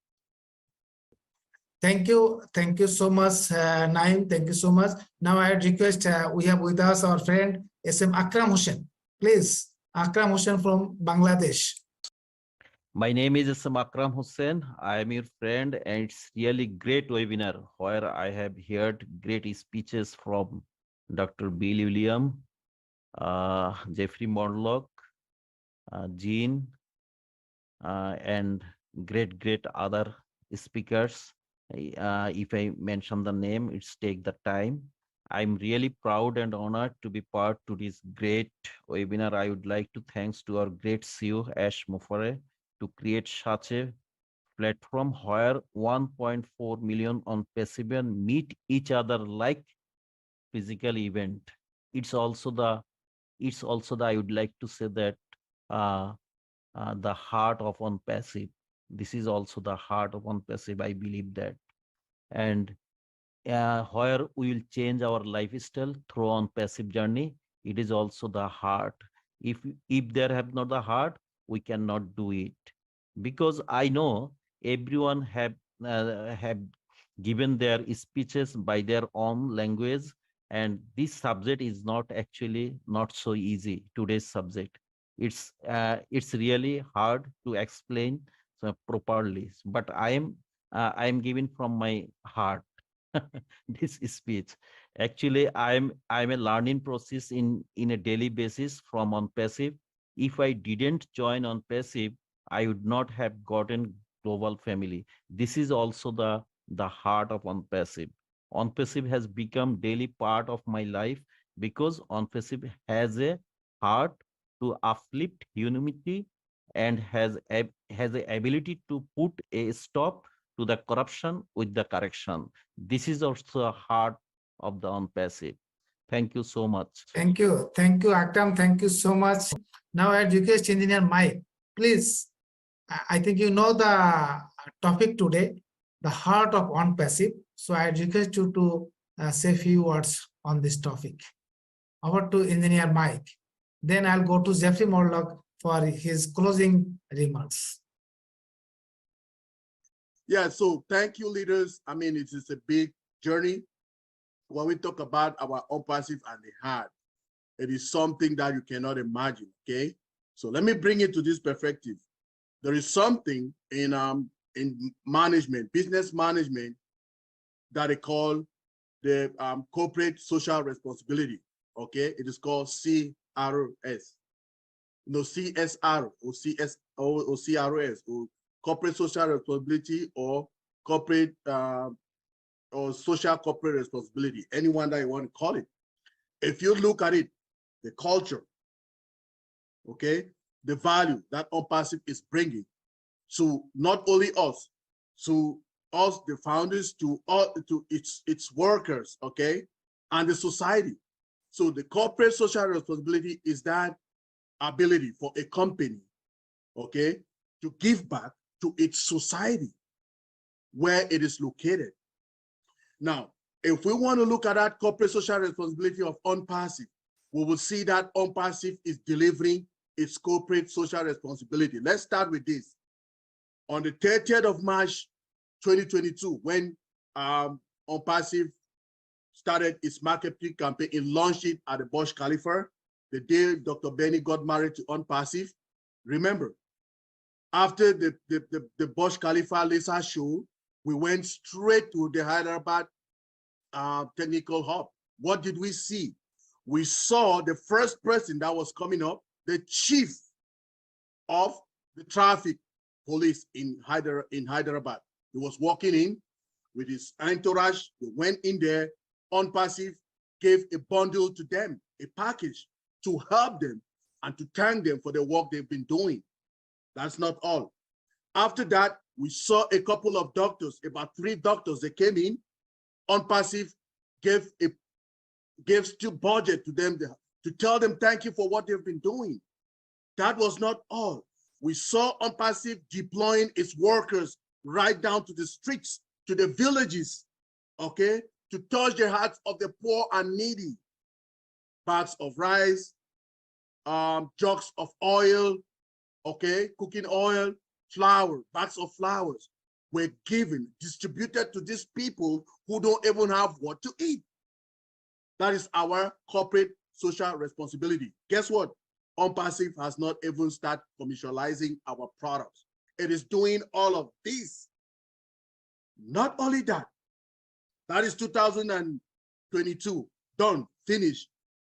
Thank you so much, Naim. Thank you so much. Now I request we have with us our friend SM Akram Hussain. Please, Akram Hussain from Bangladesh. My name is SM Akram Hussain. I am your friend, and it's really great webinar where I have heard great speeches from Dr. Bill William, Jeffrey Morlock, Jean, and great other speakers. If I mention the name, it's take the time. I'm really proud and honored to be part to this great webinar. I would like to thanks to our great CEO, Ash Mufare, to create such a platform where 1.4 million Onpassivians meet each other like physical event. It's also the I would like to say that the heart of Onpassive. This is also the heart of Onpassive. I believe that. And where we will change our lifestyle through Onpassive journey, it is also the heart. If there have not the heart, we cannot do it. Because I know everyone have given their speeches by their own language, and this subject is not so easy. Today's subject, it's really hard to explain properly. But I am giving from my heart this speech. Actually, I'm a learning process in a daily basis from Onpassive. If I didn't join Onpassive, I would not have gotten global family. This is also the heart of Onpassive. Onpassive has become daily part of my life because Onpassive has a heart to uplift humanity and has the ability to put a stop to the corruption with the correction. This is also the heart of the Onpassive. Thank you so much. Thank you, Akram. Thank you so much. Now I request Engineer Mike, please. I think you know the topic today, the heart of Onpassive. So I request you to say a few words on this topic. Over to Engineer Mike. Then I'll go to Jeffrey Morlock for his closing remarks. Yeah, so thank you, leaders. I mean, it is a big journey. When we talk about our Onpassive and the heart, it is something that you cannot imagine, okay? So let me bring it to this perspective. There is something in management, business management, that they call the corporate social responsibility, okay? It is called CRS. No, CSR or CRS, or corporate social responsibility, or corporate or social corporate responsibility, anyone that you want to call it. If you look at it, the culture, okay, the value that Onpassive is bringing to not only us, to us, the founders, to its workers, okay, and the society. So the corporate social responsibility is that ability for a company, okay, to give back to its society where it is located. Now, if we want to look at that corporate social responsibility of Onpassive, we will see that Onpassive is delivering its corporate social responsibility. Let's start with this. On the 30th of March, 2022, when Onpassive started its marketing campaign, it launched it at the Burj Khalifa, the day Dr. Benny got married to Onpassive. Remember, after the Burj Khalifa laser show, we went straight to the Hyderabad technical hub. What did we see? We saw the first person that was coming up, the chief of the traffic police in Hyderabad. He was walking in with his entourage. They went in there. Onpassive gave a bundle to them, a package to help them and to thank them for the work they've been doing. That's not all. After that, we saw a couple of doctors, about 3 doctors. They came in. Onpassive gave still budget to them to tell them thank you for what they've been doing. That was not all. We saw ONPASSIVE deploying its workers right down to the streets, to the villages, okay, to touch the hearts of the poor and needy. Bags of rice, jugs of oil, okay, cooking oil, flour, bags of flowers were given, distributed to these people who don't even have what to eat. That is our corporate social responsibility. Guess what? ONPASSIVE has not even started commercializing our products. It is doing all of this. Not only that, that is 2022, done, finished.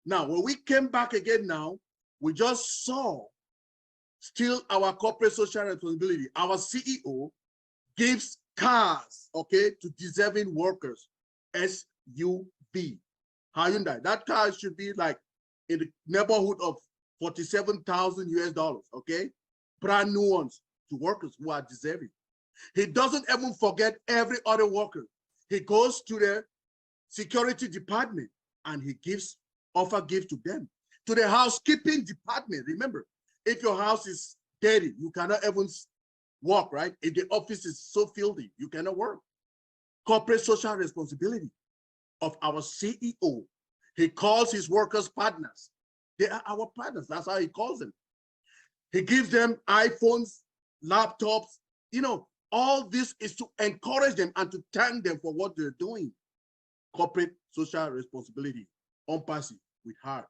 Now, when we came back again now, we just saw still our corporate social responsibility. Our CEO gives cars, okay, to deserving workers, SUV, Hyundai. That car should be like in the neighborhood of $47,000 US, okay? Brand new ones to workers who are deserving. He doesn't even forget every other worker. He goes to the security department and he offer gift to them. To the housekeeping department, remember, if your house is dirty, you cannot even work, right? If the office is so filthy, you cannot work. Corporate social responsibility of our CEO. He calls his workers partners. They are our partners. That's how he calls them. He gives them iPhones, laptops. You know, all this is to encourage them and to thank them for what they're doing. Corporate social responsibility, ONPASSIVE with heart.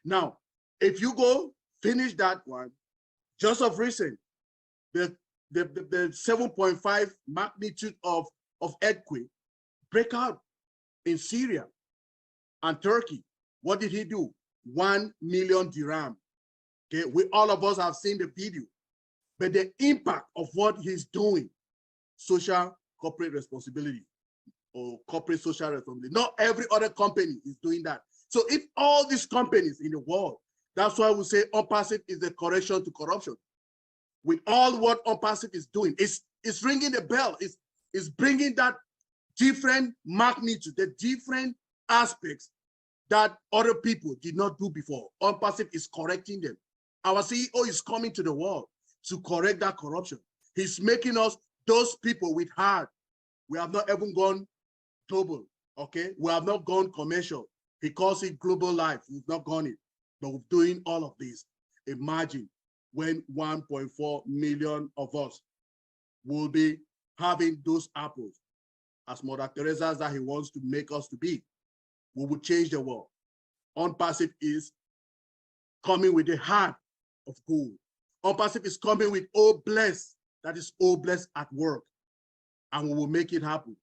Now, if you go finish that one, just of recent, the 7.5 magnitude of earthquake break out in Syria and Turkey. What did he do? 1 million dirham. Okay, all of us have seen the video, but the impact of what he's doing, social corporate responsibility or corporate social responsibility. Not every other company is doing that. So if all these companies in the world, that's why we say ONPASSIVE is the correction to corruption. With all what ONPASSIVE is doing, it's ringing the bell. It's bringing that different magnitude, the different aspects that other people did not do before. ONPASSIVE is correcting them. Our CEO is coming to the world to correct that corruption. He's making us those people with heart. We have not even gone global, okay? We have not gone commercial. He calls it global life. We've not gone it, but we're doing all of this. Imagine when 1.4 million of us will be having those apples as Mother Teresa that he wants to make us to be. We will change the world. ONPASSIVE is coming with the heart of gold. ONPASSIVE is coming with all blessed. That is all blessed at work. And we will make it happen.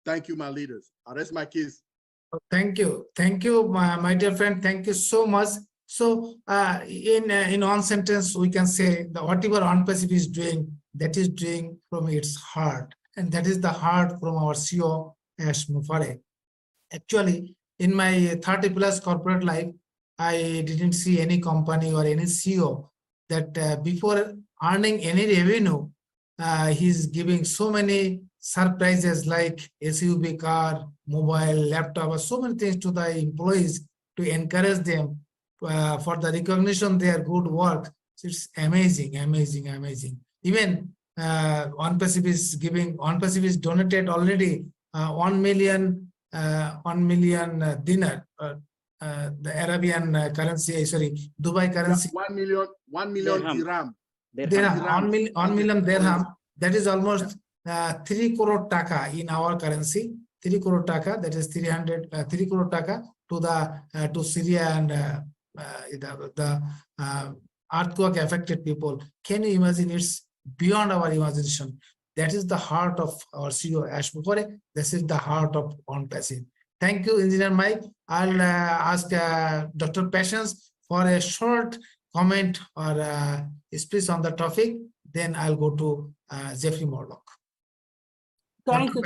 Thank you, my leaders. I rest my case. Thank you. Thank you, my dear friend. Thank you so much. So in one sentence, we can say that whatever ONPASSIVE is doing, that is doing from its heart. And that is the heart from our CEO, Ash Mufare. Actually, in my 30+ corporate life, I didn't see any company or any CEO that before earning any revenue, he's giving so many surprises like SUV car, mobile, laptop, or so many things to the employees to encourage them for the recognition their good work. So it's amazing, amazing, amazing. Even ONPASSIVE is donated already 1 million dinar, the Arabian currency, sorry, Dubai currency. 1 million dirham. Dirham. 1 million dirham. That is almost 3 crore taka in our currency. 3 crore taka. That is 3 crore taka to Syria and the earthquake affected people. Can you imagine? It's beyond our imagination. That is the heart of our CEO Ash Mufare. This is the heart of ONPASSIVE. Thank you, Engineer Mike. I'll ask Dr. Patience for a short comment or speech on the topic. Then I'll go to Jeffrey Morlock. Thank you,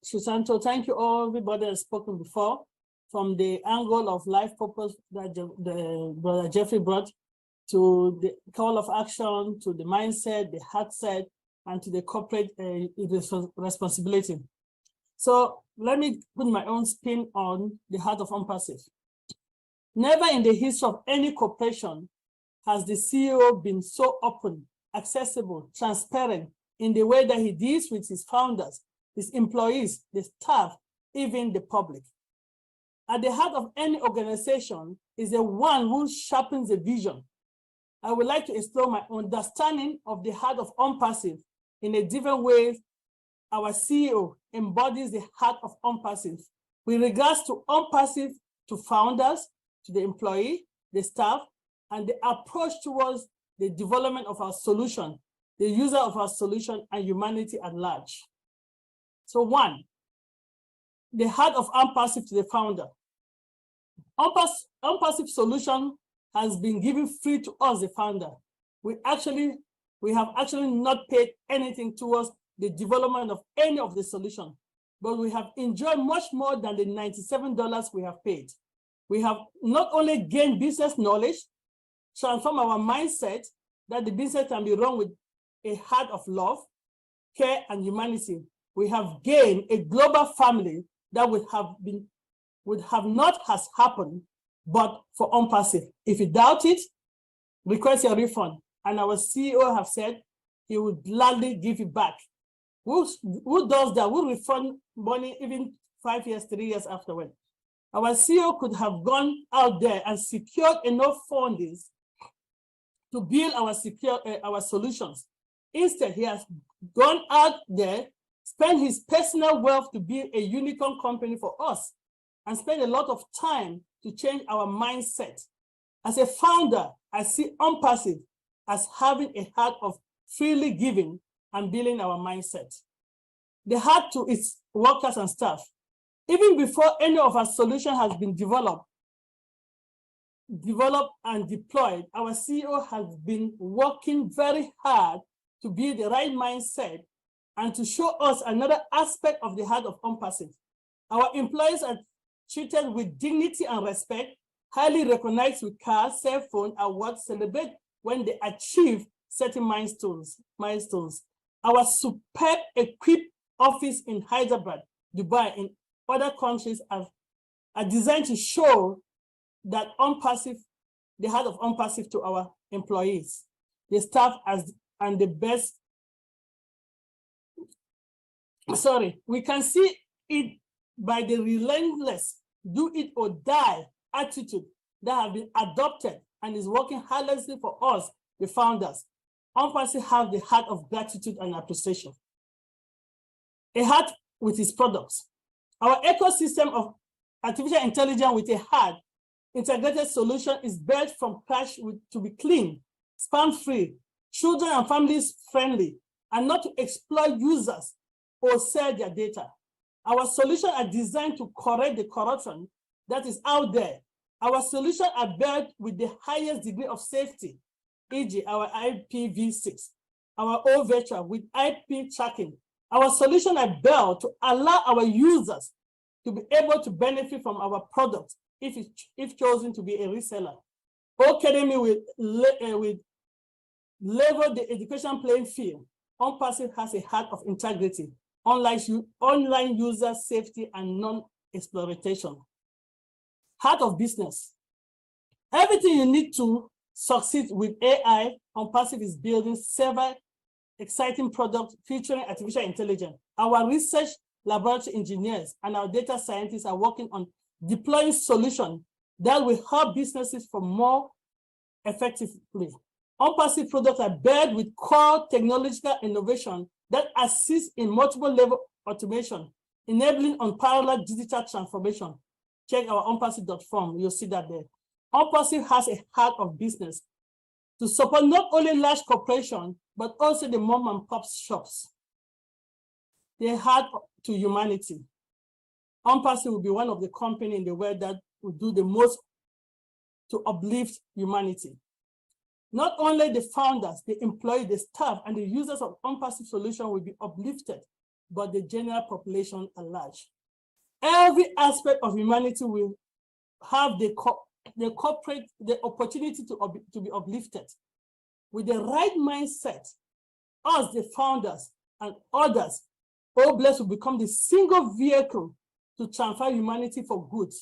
Susanto. Thank you, all everybody has spoken before, from the angle of life purpose that the brother Jeffrey brought, to the call of action, to the mindset, the heart set, and to the corporate responsibility. So let me put my own spin on the heart of ONPASSIVE. Never in the history of any corporation has the CEO been so open, accessible, transparent in the way that he deals with his founders, his employees, the staff, even the public. At the heart of any organization is the one who sharpens the vision. I would like to explore my understanding of the heart of ONPASSIVE in a different way. Our CEO embodies the heart of ONPASSIVE with regards to ONPASSIVE, to founders, to the employee, the staff, and the approach towards the development of our solution, the user of our solution, and humanity at large. So one, the heart of ONPASSIVE to the founder. ONPASSIVE solution has been given free to us, the founder. We have actually not paid anything towards the development of any of the solution, but we have enjoyed much more than the $97 we have paid. We have not only gained business knowledge, transform our mindset that the business can be run with a heart of love, care, and humanity. We have gained a global family that would have not has happened, but for ONPASSIVE. If you doubt it, request your refund. And our CEO have said he would gladly give it back. Who does that? Who refund money even 5 years, 3 years afterward? Our CEO could have gone out there and secured enough fundings to build our solutions. Instead, he has gone out there, spent his personal wealth to build a unicorn company for us, and spent a lot of time to change our mindset. As a founder, I see ONPASSIVE as having a heart of freely giving and building our mindset. The heart to its workers and staff. Even before any of our solution has been developed and deployed, our CEO has been working very hard to build the right mindset and to show us another aspect of the heart of ONPASSIVE. Our employees are treated with dignity and respect, highly recognized with cars, cell phone, awards, celebrate when they achieve certain milestones. Our superb equipped office in Hyderabad, Dubai, and other countries are designed to show that ONPASSIVE, the heart of ONPASSIVE to our employees, the staff, and the best. Sorry, we can see it by the relentless do it or die attitude that have been adopted and is working tirelessly for us, the founders. ONPASSIVE have the heart of gratitude and appreciation. A heart with its products. Our ecosystem of artificial intelligence with a heart integrated solution is built from scratch to be clean, spam-free, children and families friendly, and not to exploit users or sell their data. Our solutions are designed to correct the corruption that is out there. Our solutions are built with the highest degree of safety, e.g. our IPv6, our O-Virtual with IP tracking. Our solutions are built to allow our users to be able to benefit from our products if chosen to be a reseller. Academy will level the education playing field. ONPASSIVE has a heart of integrity, online user safety, and non-exploitation. Heart of business. Everything you need to succeed with AI, ONPASSIVE is building several exciting products featuring artificial intelligence. Our research laboratory engineers and our data scientists are working on deploying solutions that will help businesses for more effectively. ONPASSIVE products are paired with core technological innovation that assist in multiple level automation, enabling unparalleled digital transformation. Check our onpassive.com, you'll see that there. ONPASSIVE has a heart of business to support not only large corporations, but also the mom and pop shops. Their heart to humanity. ONPASSIVE will be one of the companies in the world that will do the most to uplift humanity. Not only the founders, the employees, the staff, and the users of ONPASSIVE solution will be uplifted, but the general population at large. Every aspect of humanity will have the opportunity to be uplifted. With the right mindset, us, the founders, and others OBLESS will become the single vehicle to transfer humanity for good.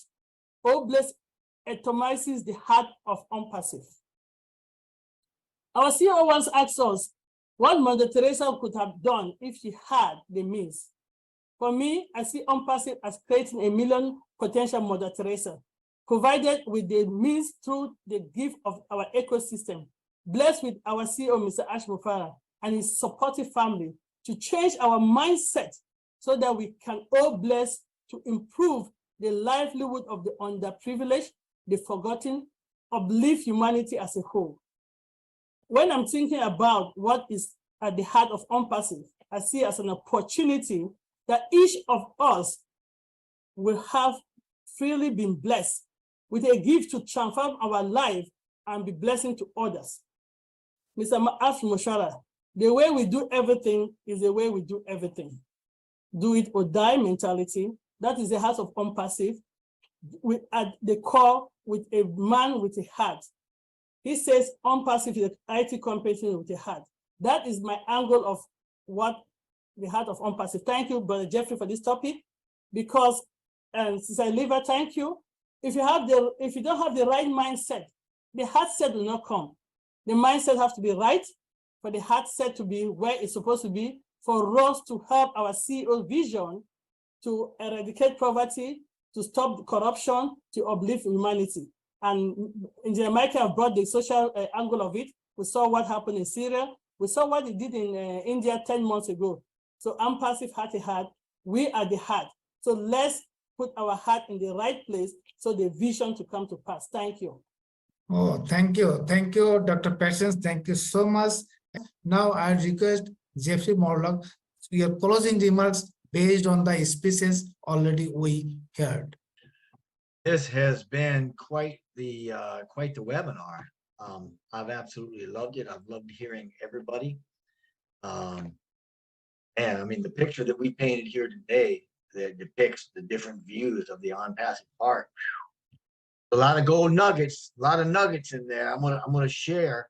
OBLESS epitomizes the heart of ONPASSIVE. Our CEO once asked us what Mother Teresa could have done if she had the means. For me, I see ONPASSIVE as creating 1 million potential Mother Teresa, provided with the means through the gift of our ecosystem, blessed with our CEO, Mr. Ash Mufara, and his supportive family to change our mindset so that we can all bless to improve the livelihood of the underprivileged, the forgotten, uplift humanity as a whole. When I'm thinking about what is at the heart of ONPASSIVE, I see as an opportunity that each of us will have freely been blessed with a gift to transform our life and be blessing to others. Mr. Ash Moshara, the way we do everything is the way we do everything. Do it or die mentality. That is the heart of ONPASSIVE. We at the core with a man with a heart. He says ONPASSIVE is an IT company with a heart. That is my angle of what the heart of ONPASSIVE. Thank you, Brother Jeffrey, for this topic. Because, and Sister Liva, thank you. If you don't have the right mindset, the heart set will not come. The mindset has to be right for the heart set to be where it's supposed to be, for us to help our CEO vision to eradicate poverty, to stop corruption, to uplift humanity. And Engineer Michael have brought the social angle of it. We saw what happened in Syria. We saw what he did in India 10 months ago. So ONPASSIVE heart to heart, we are the heart. So let's put our heart in the right place so the vision to come to pass. Thank you. Oh, thank you. Thank you, Dr. Patience. Thank you so much. Now I request Jeffrey Morlock, your closing remarks based on the speeches already we heard. This has been quite the webinar. I've absolutely loved it. I've loved hearing everybody. And I mean, the picture that we painted here today that depicts the different views of the ONPASSIVE heart. A lot of gold nuggets, a lot of nuggets in there. I'm gonna share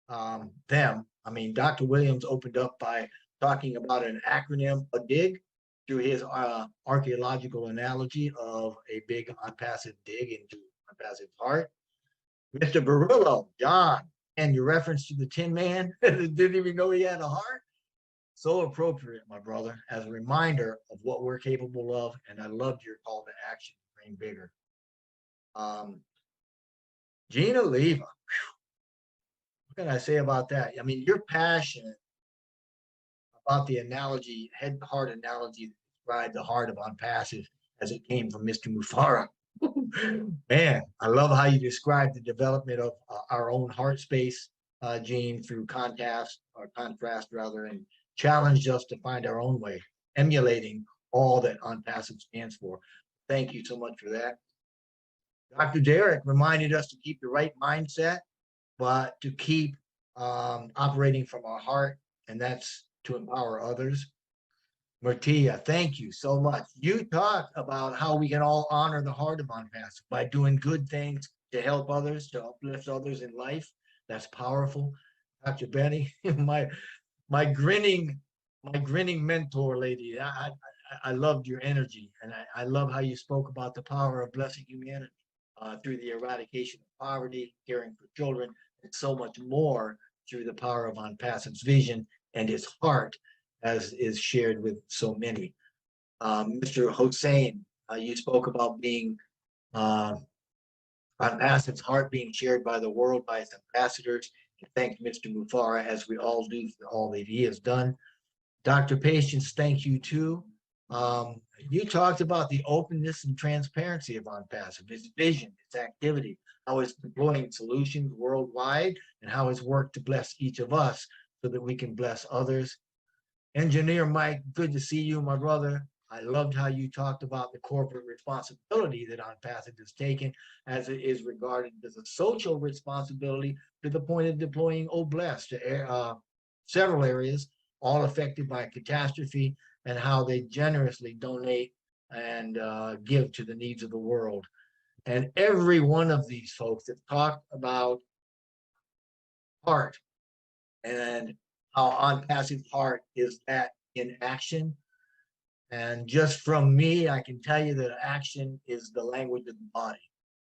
them. I mean, Dr. Williams opened up by talking about an acronym, a dig, through his archaeological analogy of a big ONPASSIVE dig into ONPASSIVE heart. Mr. Barillo, John, and your reference to the Tin Man that didn't even know he had a heart. So appropriate, my brother, as a reminder of what we're capable of. And I loved your call to action, dream bigger. Gina Leva, what can I say about that? I mean, you're passionate about the analogy, head-heart analogy that described the heart of ONPASSIVE as it came from Mr. Mufara. Man, I love how you described the development of our own heart space, Gene, through contrast rather, and challenged us to find our own way, emulating all that ONPASSIVE stands for. Thank you so much for that. Dr. Derek reminded us to keep the right mindset, but to keep operating from our heart, and that's to empower others. Martia, thank you so much. You talked about how we can all honor the heart of ONPASSIVE by doing good things to help others, to uplift others in life. That's powerful. Dr. Benny, my grinning mentor lady, I loved your energy, and I love how you spoke about the power of blessing humanity through the eradication of poverty, caring for children, and so much more through the power of ONPASSIVE's vision and his heart, as is shared with so many. Mr. Hossein, you spoke about being ONPASSIVE's heart being shared by the world, by its ambassadors. And thank Mr. Mufara, as we all do, for all that he has done. Dr. Patience, thank you too. You talked about the openness and transparency of ONPASSIVE, its vision, its activity, how it's deploying solutions worldwide, and how it's worked to bless each of us so that we can bless others. Engineer Mike, good to see you, my brother. I loved how you talked about the corporate responsibility that ONPASSIVE has taken, as it is regarded as a social responsibility, to the point of deploying OBLESS to several areas, all affected by catastrophe, and how they generously donate and give to the needs of the world. And every one of these folks that talked about heart and how ONPASSIVE heart is that in action, And just from me, I can tell you that action is the language of the body,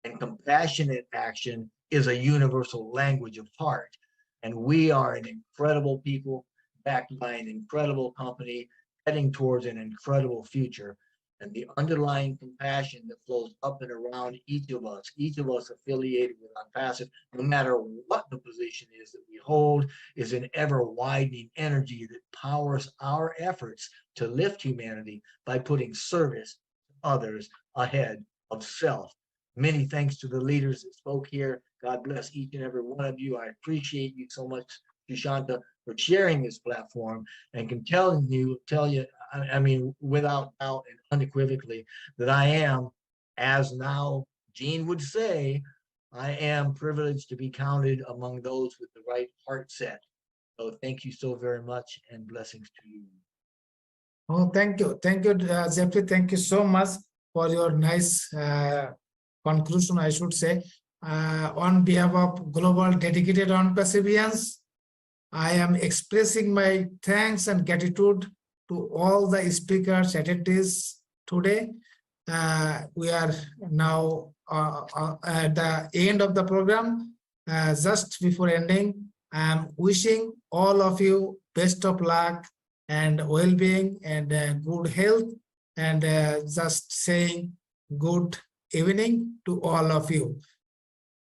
and compassionate action is a universal language of heart. And we are an incredible people backed by an incredible company heading towards an incredible future. And the underlying compassion that flows up and around each of us affiliated with ONPASSIVE, no matter what the position is that we hold, is an ever widening energy that powers our efforts to lift humanity by putting service to others ahead of self. Many thanks to the leaders that spoke here. God bless each and every one of you. I appreciate you so much, Sushanta, for sharing this platform, and can tell you, I mean, without doubt and unequivocally, that I am, as now Gene would say, I am privileged to be counted among those with the right heart set. So thank you so very much, and blessings to you. Oh, thank you, Jeffrey. Thank you so much for your nice conclusion, I should say. On behalf of Global Dedicated Onpassivians, I am expressing my thanks and gratitude to all the speakers, attendees today. We are now at the end of the program. Just before ending, I am wishing all of you best of luck and well-being and good health, and just saying good evening to all of you.